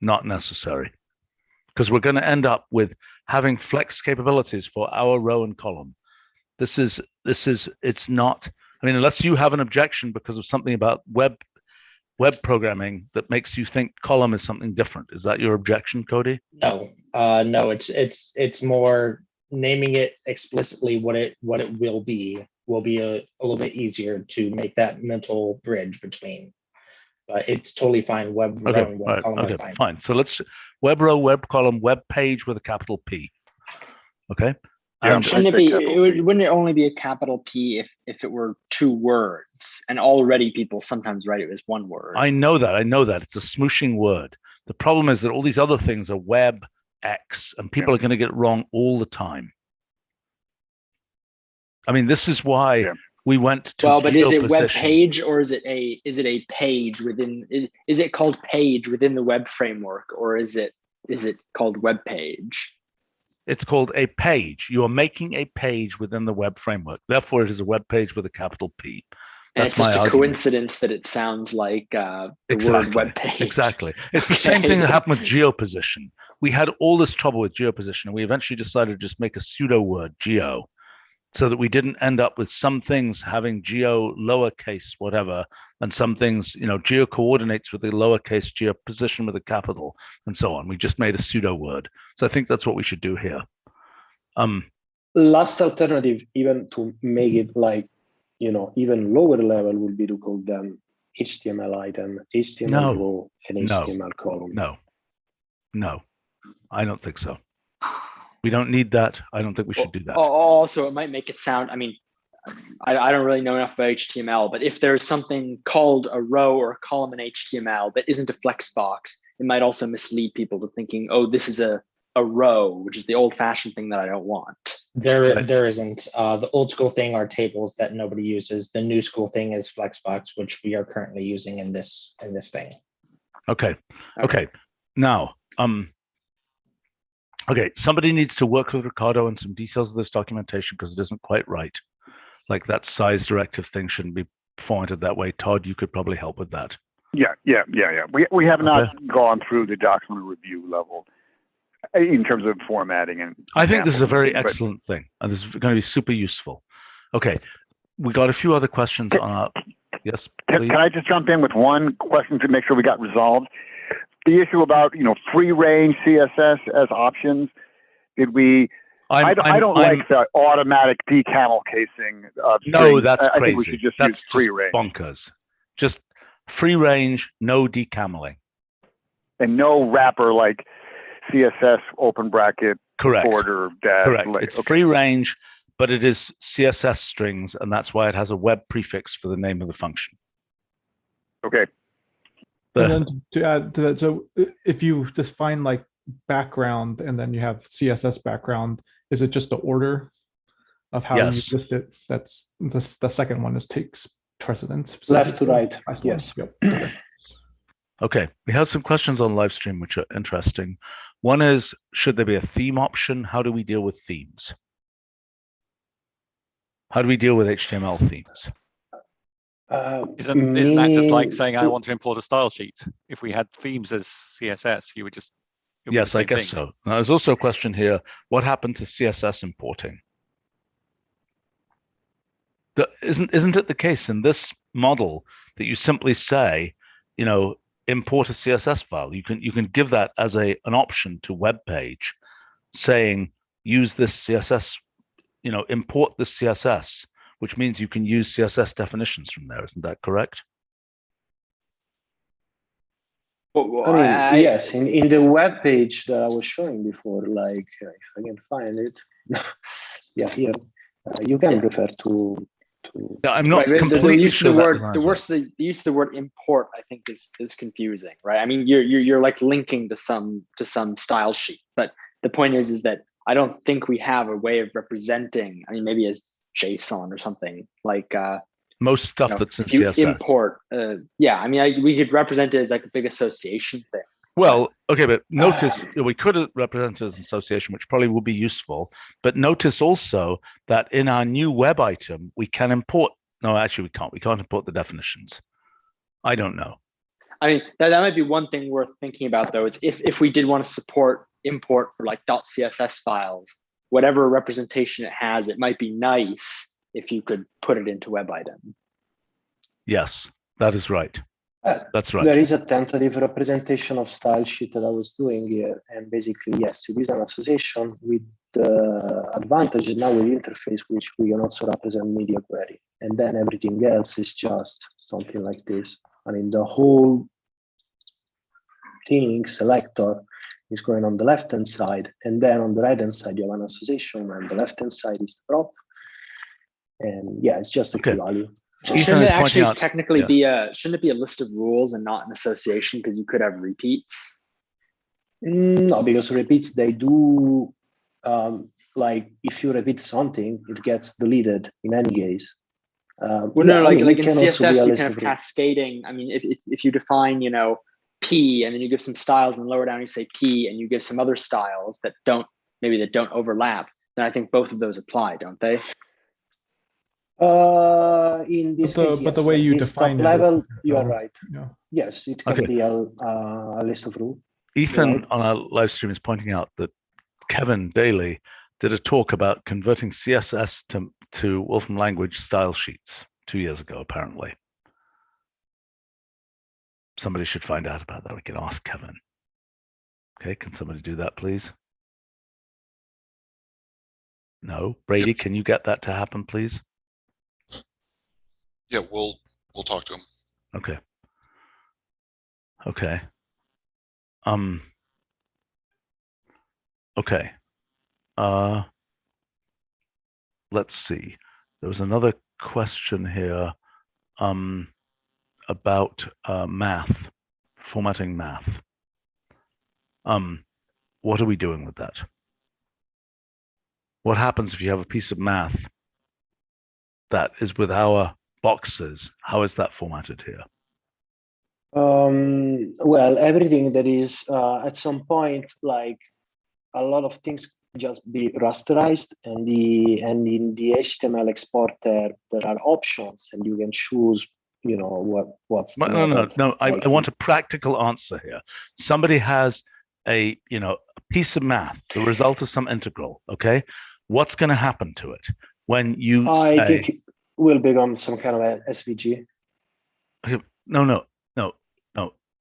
not necessary, because we're going to end up with having flex capabilities for our row and column. It's not. I mean, unless you have an objection because of something about web programming that makes you think column is something different. Is that your objection, Cody? No, no. It's more naming it explicitly what it will be a little bit easier to make that mental bridge between. But it's totally fine. Web row and web column are fine. Fine. So let's web row, web column, web page with a capital P. Okay. Yeah, wouldn't it only be a capital P if it were 2 words? And already people sometimes write it as 1 word. I know that. It's a smooshing word. The problem is that all these other things are web X, and people are going to get it wrong all the time. I mean, this is why we went to but is it web page, or is it a page within, is it called page within the web framework, or is it called web page? It's called a page. You are making a page within the web framework. Therefore, it is a web page with a capital P. And it's just a coincidence that it sounds like the word web page. Exactly. It's the same thing that happened with geoposition. We had all this trouble with geoposition, and we eventually decided to just make a pseudo word, geo, so that we didn't end up with some things having geo lowercase whatever, and some things, geo coordinates with the lowercase, geo position with a capital, and so on. We just made a pseudo word. So I think that's what we should do here. Last alternative, even to make it like, even lower level, would be to call them HTML item, HTML row, and HTML column. No, I don't think so. We don't need that. I don't think we should do that. Also, it might make it sound, I mean, I don't really know enough about HTML, but if there's something called a row or a column in HTML that isn't a flex box, it might also mislead people to thinking, oh, this is a row, which is the old-fashioned thing that I don't want. There isn't. The old school thing are tables that nobody uses. The new school thing is Flexbox, which we are currently using in this thing. Okay. Now, somebody needs to work with Ricardo on some details of this documentation because it isn't quite right. Like that size directive thing shouldn't be formatted that way. Todd, you could probably help with that. Yeah. We have not gone through the document review level in terms of formatting. And I think this is a very excellent thing, and this is going to be super useful. Okay, we got a few other questions on our. Yes, can I just jump in with one question to make sure we got resolved? The issue about free range CSS as options. Did we? I don't like the automatic decamel casing. No, that's crazy. I think we should just use free range. Bonkers. Just free range, no decameling, and no wrapper like CSS open bracket. Correct. Border dash. Correct. It's free range, but it is CSS strings, and that's why it has a web prefix for the name of the function. Okay. And then to add to that, so if you define like background and then you have CSS background, is it just the order of how you list it? That's the second one takes precedence. So left to right. Yes. Yep. Okay. We have some questions on live stream which are interesting. One is, should there be a theme option? How do we deal with themes? How do we deal with HTML themes? Isn't that just like saying I want to import a style sheet? If we had themes as CSS, you would just. Yes, I guess so. Now, there's also a question here: what happened to CSS importing? Isn't it the case in this model that you simply say, import a CSS file? You can give that as an option to web page, saying use this CSS, import this CSS. Which means you can use CSS definitions from there. Isn't that correct? Yes, in the web page that I was showing before, like if I can find it, here you can refer to. Yeah, I'm not completely the use of the word import, I think, is confusing, right? I mean, you're like linking to some style sheet, but the point is that I don't think we have a way of representing. I mean, maybe as JSON or something like most stuff that's in CSS. Import, I mean, we could represent it as like a big association thing. Well, okay, but notice we could represent it as an association, which probably will be useful. But notice also that in our new web item, we can import. No, actually, we can't. We can't import the definitions. I don't know. I mean, that might be one thing worth thinking about, though, is if we did want to support import for like .css files, whatever representation it has, it might be nice if you could put it into web item. Yes, that is right. That's right. There is a tentative representation of style sheet that I was doing here, and basically, yes, it is an association with the advantage now with interface, which we can also represent media query, and then everything else is just something like this. I mean, the whole thing selector is going on the left-hand side, and then on the right-hand side you have an association, and the left-hand side is the prop, and yeah, it's just a key value. Shouldn't it actually technically be shouldn't it be a list of rules and not an association, because you could have repeats? No, because repeats, they do, like if you repeat something, it gets deleted in any case. Well, no, like in CSS, you can have cascading. I mean, if you define, you know, P, and then you give some styles, and lower down you say P, and you give some other styles that don't overlap, then I think both of those apply, don't they? In this case, but the way you define it level, you are right. Yeah. Yes, it can be a list of rules. Ethan on our live stream is pointing out that Kevin Daly did a talk about converting CSS to Wolfram language style sheets 2 years ago, apparently. Somebody should find out about that. We can ask Kevin. Okay, can somebody do that, please? No, Brady, can you get that to happen, please? Yeah, we'll talk to him. Okay. Okay. Okay. Let's see. There was another question here about math, formatting math. What are we doing with that? What happens if you have a piece of math that is with our boxes? How is that formatted here? Well, everything that is at some point, like a lot of things just be rasterized, and in the HTML exporter there are options, and you can choose, you know, what's the no. I want a practical answer here. Somebody has a piece of math, the result of some integral. Okay, what's going to happen to it when you say? I think it will become some kind of a SVG. Okay, no.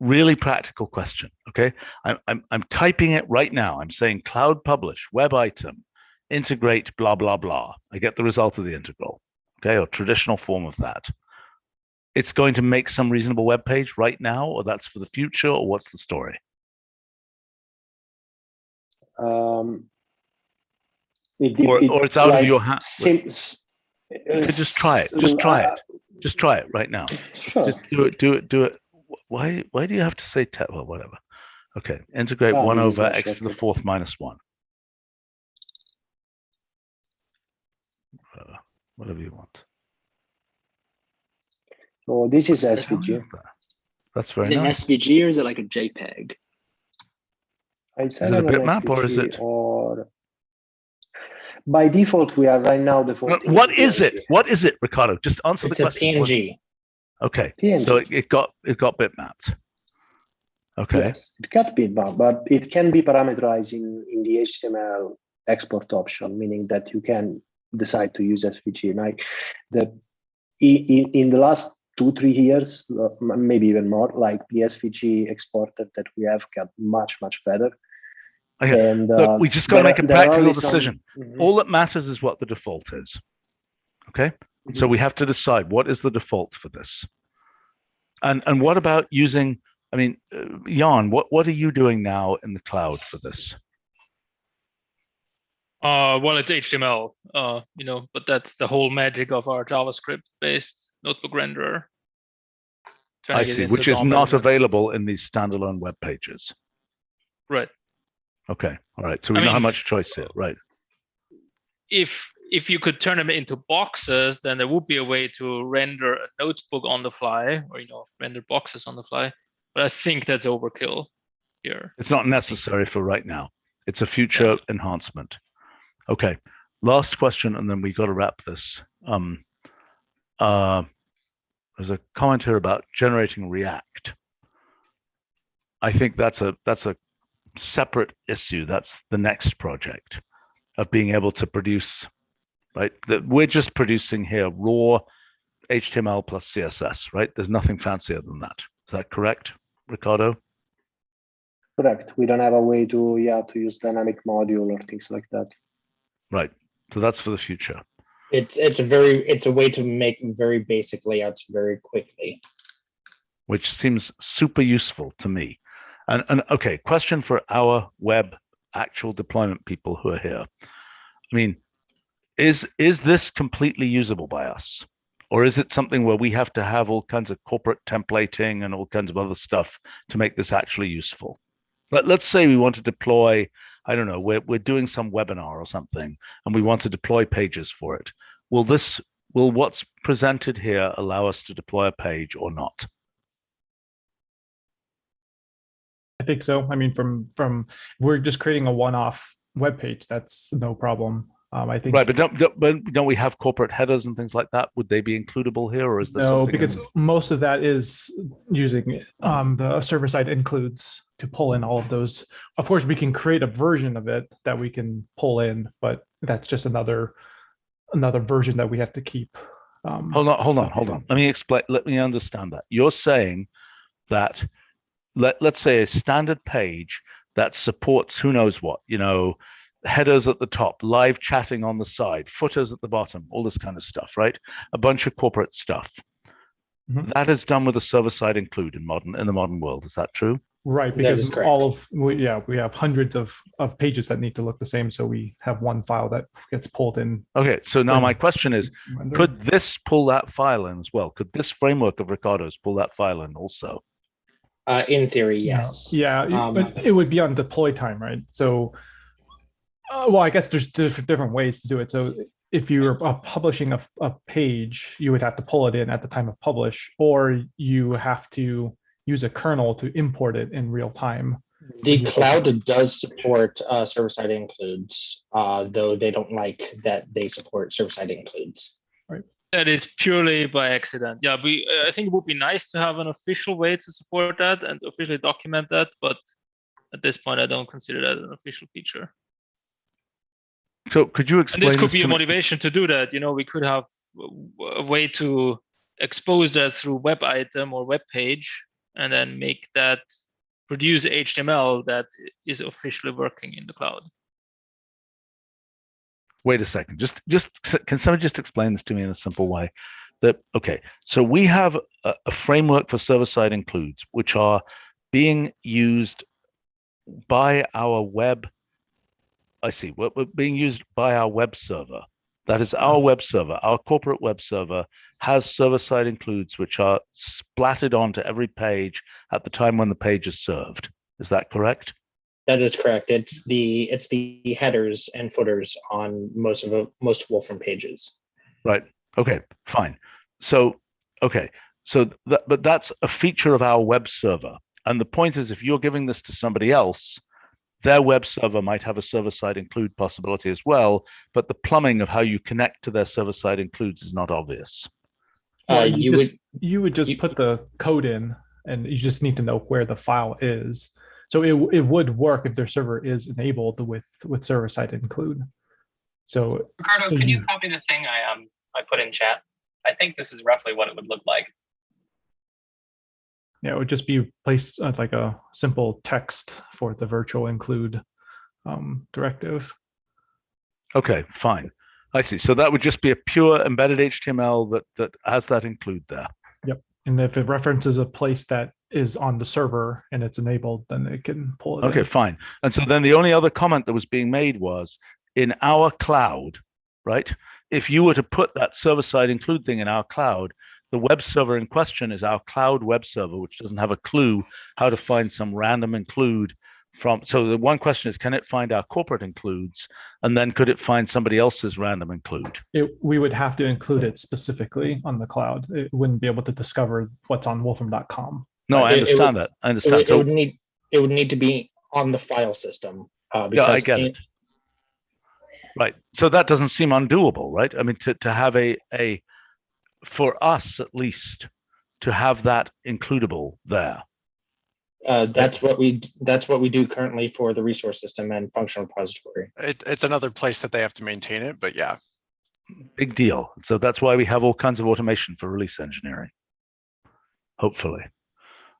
Really practical question. Okay, I'm typing it right now. I'm saying cloud publish web item integrate blah blah blah. I get the result of the integral. Okay, or traditional form of that. It's going to make some reasonable web page right now, or that's for the future, or what's the story? Or it's out of your hands. You could just try it. Just try it. Just try it right now. Sure. Just do it. Why do you have to say well, whatever? Okay, integrate 1 over x to the 4th minus 1. Whatever you want. So this is SVG. That's very Is nice. it an SVG or is it like a JPEG? Is it a bitmap or is it? Or by default, we are right now defaulting. What is it? What is it, Ricardo? Just answer the question. It's a PNG. Okay, PNG. so it got bitmapped. Okay. Yes, it got bitmapped, but it can be parameterized in the HTML export option, meaning that you can decide to use SVG. Like in the last 2-3 years, maybe even more, like the SVG exporter that we have got much better. Okay. And look, we just got to make a practical decision. All that matters is what the default is. Okay. So we have to decide what is the default for this. And what about using, I mean, Jan, what are you doing now in the cloud for this? Well, it's HTML, but that's the whole magic of our JavaScript-based notebook renderer. I see, which is not available in these standalone web pages. Right. Okay. All right. So we don't have much choice here, right? If you could turn them into boxes, then there would be a way to render a notebook on the fly, or render boxes on the fly. But I think that's overkill. here. It's not necessary for right now. It's a future enhancement. Okay, last question, and then we got to wrap this. There's a comment here about generating React. I think that's a separate issue. That's the next project of being able to produce, right? That we're just producing here raw HTML plus CSS, right? There's nothing fancier than that. Is that correct, Ricardo? Correct. We don't have a way to use dynamic module or things like that. Right. So that's for the future. It's a way to make very basic layouts very quickly, which seems super useful to me. And okay, question for our web actual deployment people who are here. I mean, is this completely usable by us? Or is it something where we have to have all kinds of corporate templating and all kinds of other stuff to make this actually useful? Let's say we want to deploy, I don't know, we're doing some webinar or something, and we want to deploy pages for it. Will what's presented here allow us to deploy a page or not? I think so. I mean, from we're just creating a one-off web page. That's no problem. I think right, but don't we have corporate headers and things like that? Would they be includable here, or is there no? Something because most of that is using the server-side includes to pull in all of those. Of course, we can create a version of it that we can pull in, but that's just another version that we have to keep. Hold on. Let me explain. Let me understand that. You're saying that let's say a standard page that supports who knows what, headers at the top, live chatting on the side, footers at the bottom, all this kind of stuff, right? A bunch of corporate stuff. Mm-hmm. That is done with a server-side include in the modern world. Is that true? Right, because we have hundreds of pages that need to look the same, so we have one file that gets pulled in. Okay, so now my question is, could this pull that file in as well? Could this framework of Ricardo's pull that file in also? In theory, yes. Yeah, but it would be on deploy time, right? So, well, I guess there's different ways to do it. So if you're publishing a page, you would have to pull it in at the time of publish, or you have to use a kernel to import it in real time. The cloud does support server-side includes, though they don't like that they support server-side includes. Right. That is purely by accident. Yeah, I think it would be nice to have an official way to support that and officially document that, but at this point, I don't consider that an official feature. So could you explain? And this could be a motivation to do that. We could have a way to expose that through web item or web page, and then make that produce HTML that is officially working in the cloud. Wait a second. Just can somebody just explain this to me in a simple way? Okay, so we have a framework for server-side includes, which are being used by our web. I see. We're being used by our web server. That is our web server. Our corporate web server has server-side includes, which are splattered onto every page at the time when the page is served. Is that correct? That is correct. It's the headers and footers on most Wolfram pages. Right. Okay. Fine. So okay. So but that's a feature of our web server. And the point is, if you're giving this to somebody else, their web server might have a server-side include possibility as well, but the plumbing of how you connect to their server-side includes is not obvious. You would just put the code in, and you just need to know where the file is. So it would work if their server is enabled with server-side include. So Ricardo, can you copy the thing I put in chat? I think this is roughly what it would look like. Yeah, it would just be placed like a simple text for the virtual include directive. Okay, fine. I see. So that would just be a pure embedded HTML that has that include there. Yep. And if it references a place that is on the server and it's enabled, then it can pull it in. Okay, fine. And so then the only other comment that was being made was in our cloud, right? If you were to put that server-side include thing in our cloud, the web server in question is our cloud web server, which doesn't have a clue how to find some random include from. So the one question is, can it find our corporate includes? And then could it find somebody else's random include? We would have to include it specifically on the cloud. It wouldn't be able to discover what's on wolfram.com. No, I understand that. I understand. It would need it would need to be on the file system. Because yeah, I get it. Right. So that doesn't seem undoable, right? I mean, to have a for us at least, to have that includable there. That's what we do currently for the resource system and functional repository. It's another place that they have to maintain it, but yeah. Big deal. So that's why we have all kinds of automation for release engineering. Hopefully.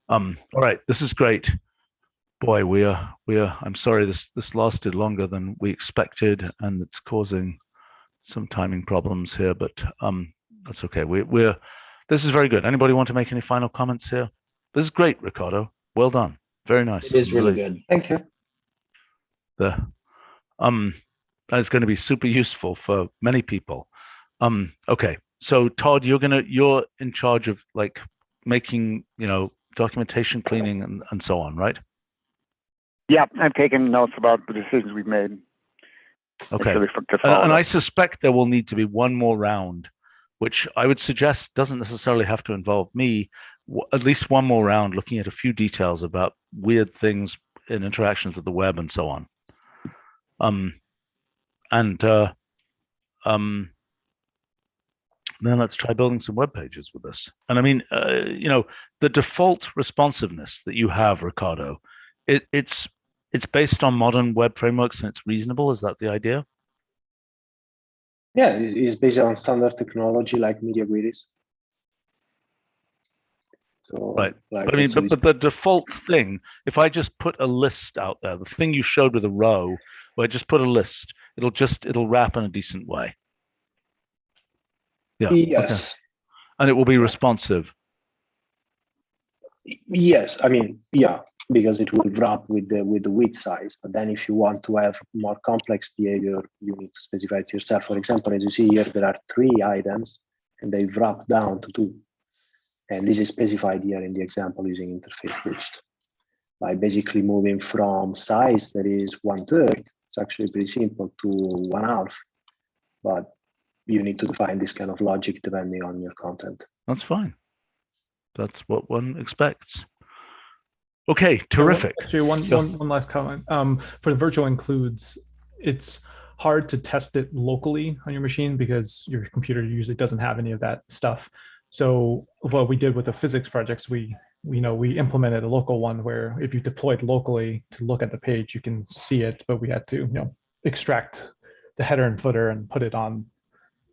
All right, this is great. Boy, we are. I'm sorry this lasted longer than we expected, and it's causing some timing problems here, but that's okay. This is very good. Anybody want to make any final comments here? This is great, Ricardo. Well done. Very nice. It is really good. Thank you. That's going to be super useful for many people. Okay, so Todd, you're in charge of like making, documentation cleaning and so on, right? Yeah, I'm taking notes about the decisions we've made. Okay, and I suspect there will need to be one more round, which I would suggest doesn't necessarily have to involve me. At least one more round looking at a few details about weird things in interactions with the web and so on. Then let's try building some web pages with this. And I mean, the default responsiveness that you have, Ricardo, it's based on modern web frameworks and it's reasonable. Is that the idea? Yeah, it's based on standard technology like media queries. So, right. But I mean, but the default thing, if I just put a list out there, the thing you showed with a row, where I just put a list, it'll wrap in a decent way. Yeah. Yes. Okay. And it will be responsive. Yes, I mean, yeah, because it will wrap with the width size. But then if you want to have more complex behavior, you need to specify it yourself. For example, as you see here, there are 3 items and they wrap down to 2. And this is specified here in the example using interface switched. By basically moving from size that is 1/3, it's actually pretty simple, to 1/2. But you need to define this kind of logic depending on your content. That's fine. That's what one expects. Okay, terrific. Actually, one last comment. For the virtual includes, it's hard to test it locally on your machine because your computer usually doesn't have any of that stuff. So what we did with the physics projects, we implemented a local one where if you deployed locally to look at the page, you can see it, but we had to extract the header and footer and put it on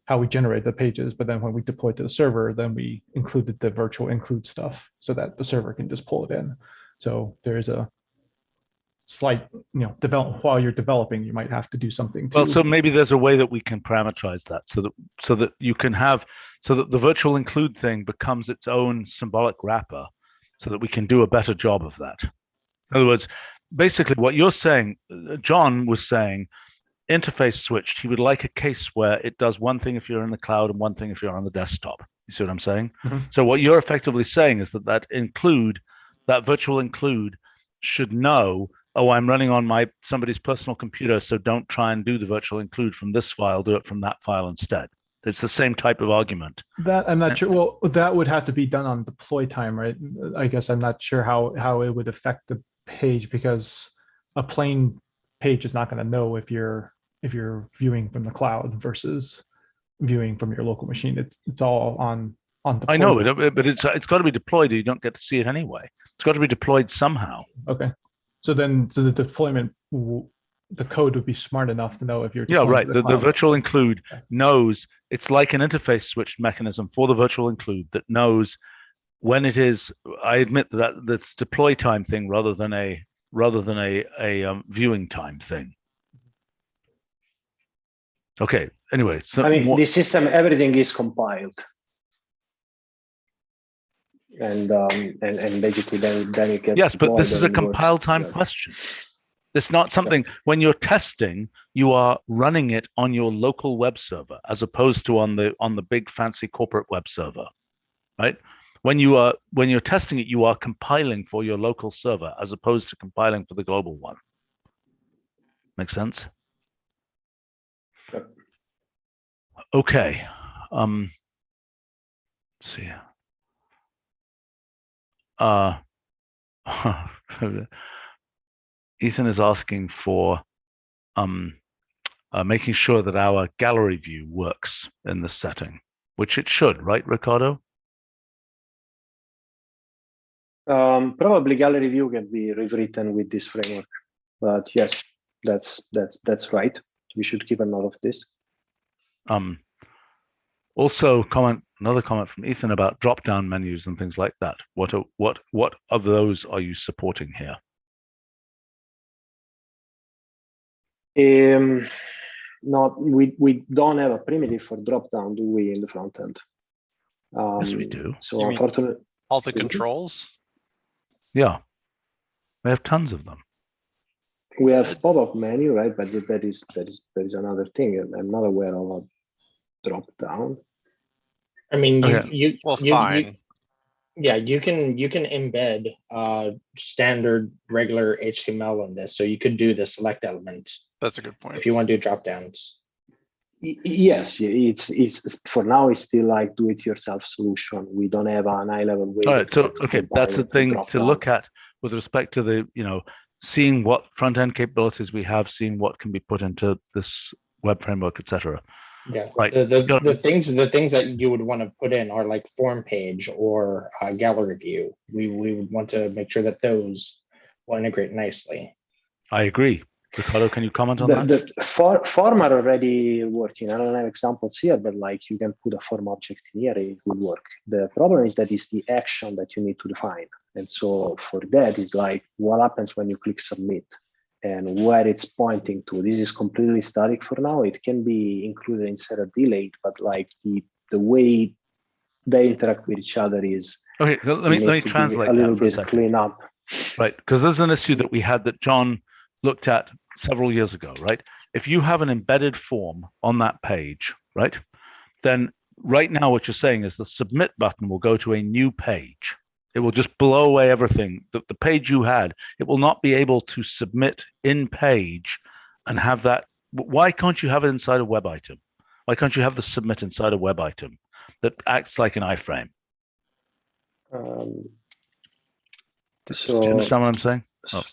how we generate the pages. But then when we deployed to the server, then we included the virtual include stuff so that the server can just pull it in. So there is a slight, while you're developing, you might have to do something. Well, so maybe there's a way that we can parameterize that so that you can have, so that the virtual include thing becomes its own symbolic wrapper, so that we can do a better job of that. In other words, basically what you're saying, John was saying, interface switched, he would like a case where it does one thing if you're in the cloud and one thing if you're on the desktop. You see what I'm saying? Mm-hmm. So what you're effectively saying is that virtual include should know, oh, I'm running on somebody's personal computer, so don't try and do the virtual include from this file, do it from that file instead. It's the same type of argument. That I'm not sure. Well, that would have to be done on deploy time, right? I guess I'm not sure how it would affect the page, because a plain page is not going to know if you're viewing from the cloud versus viewing from your local machine. It's all on deploy. I know, but it's got to be deployed. You don't get to see it anyway. It's got to be deployed somehow. Okay. So the deployment, the code would be smart enough to know if you're. Yeah, right. The virtual include knows, it's like an interface switched mechanism for the virtual include that knows when it is. I admit that's deploy time thing rather than a viewing time thing. Okay. Anyway, so I mean, the system, everything is compiled. And basically then it gets. Yes, but this is a compile time question. It's not something, when you're testing, you are running it on your local web server as opposed to on the big fancy corporate web server, right? When you're testing it, you are compiling for your local server as opposed to compiling for the global one. Make sense? Yep. Okay. Let's see. Ethan is asking for making sure that our gallery view works in this setting, which it should, right, Ricardo? Probably gallery view can be rewritten with this framework, but yes, that's right. We should keep a note of this. Also, another comment from Ethan about drop-down menus and things like that. What of those are you supporting here? Not we don't have a primitive for drop-down, do we, in the front end? Yes, we do. So unfortunately, all the controls. Yeah, we have tons of them. We have pop-up menu, right? But that is another thing. I'm not aware of a drop-down. I mean, fine. Yeah, you can embed standard regular HTML in this, so you could do the select element. That's a good point. If you want to do drop downs. Yes, it's for now. It's still like do-it-yourself solution. We don't have an high-level way. All right, so okay, that's the thing to look at with respect to the seeing what front-end capabilities we have, seeing what can be put into this web framework, etc. Yeah, right. The things that you would want to put in are like form page or gallery view. We would want to make sure that those will integrate nicely. I agree. Ricardo, can you comment on that? The form are already working. I don't have examples here, but like you can put a form object in here, it will work. The problem is that it's the action that you need to define. And so for that is like what happens when you click submit and where it's pointing to. This is completely static for now. It can be included instead of delayed, but like the way they interact with each other is okay. Let me translate a little that for bit clean up. Right, because there's an issue that we had that John looked at several years ago, right? If you have an embedded form on that page, right, then right now what you're saying is the submit button will go to a new page. It will just blow away everything. The page you had, it will not be able to submit in page and have that. Why can't you have it inside a web item? Why can't you have the submit inside a web item that acts like an iframe? Do you understand what I'm saying? Oh.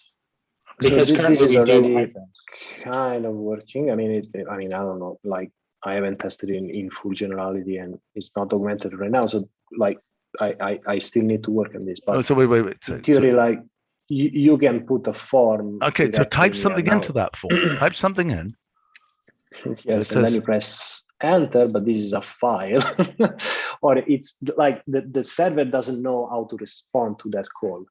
Because so currently we do iframes. Kind of working. I mean, I don't know. Like I haven't tested it in full generality, and it's not augmented right now. So like I still need to work on this. But so wait. So, in theory, like you can put a form. Okay, so type something into that form. Type something in. Yes, and then you press enter, but this is a file. Or it's like the server doesn't know how to respond to that call.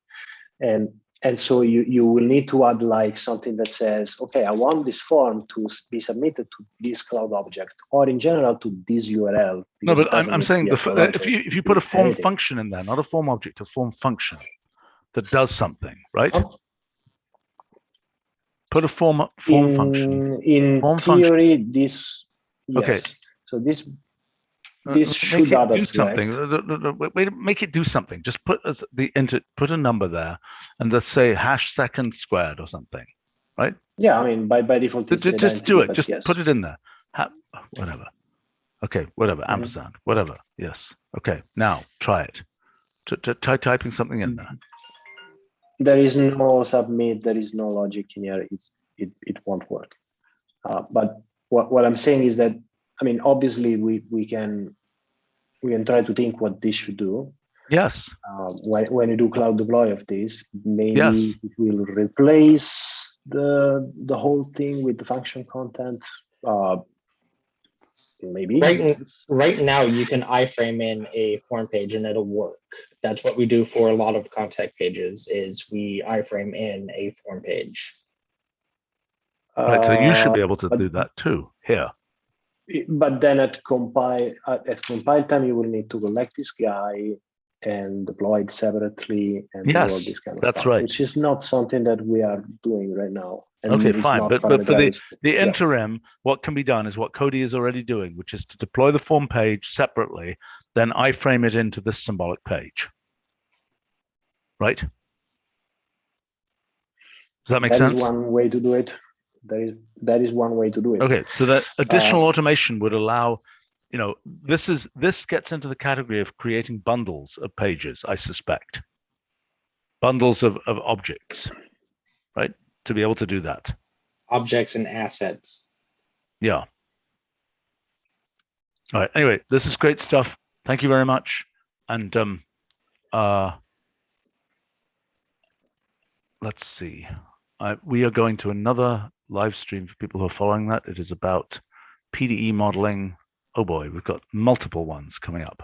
And so you will need to add like something that says, okay, I want this form to be submitted to this cloud object, or in general to this URL. No, but I'm saying if you put a form function in there, not a form object, a form function that does something, right? Put a form function. In form theory, function. this yes. Okay. So this should add do something. Wait, make it do something. Just put put a number there, and let's say #2 squared or something, right? Yeah, I mean by default. Just do it. Just put it in there. Whatever. Okay, whatever. Ampersand. Whatever. Yes. Okay. Now try it. Try typing something in there. There is no submit. There is no logic in here. It won't work. But what I'm saying is that, I mean, obviously we can try to think what this should do. Yes. When you do cloud deploy of this, maybe it will replace the whole thing with the function content. Maybe. Right now, you can iframe in a form page and it'll work. That's what we do for a lot of contact pages. Is we iframe in a form page. Right. So you should be able to do that too here. But then at compile time, you will need to collect this guy and deploy it separately and do all this kind of stuff. That's right. Which is not something that we are doing right now. And okay, fine. But for the interim, what can be done is what Cody is already doing, which is to deploy the form page separately, then iframe it into this symbolic page. Right? Does that make sense? That is one way to do it. That is one way to do it. Okay, so that additional automation would allow, this gets into the category of creating bundles of pages, I suspect. Bundles of objects, right? to be able to do that. Objects and assets. Yeah. All right. Anyway, this is great stuff. Thank you very much. And let's see. We are going to another live stream for people who are following that. It is about PDE modeling. Oh boy, we've got multiple ones coming up.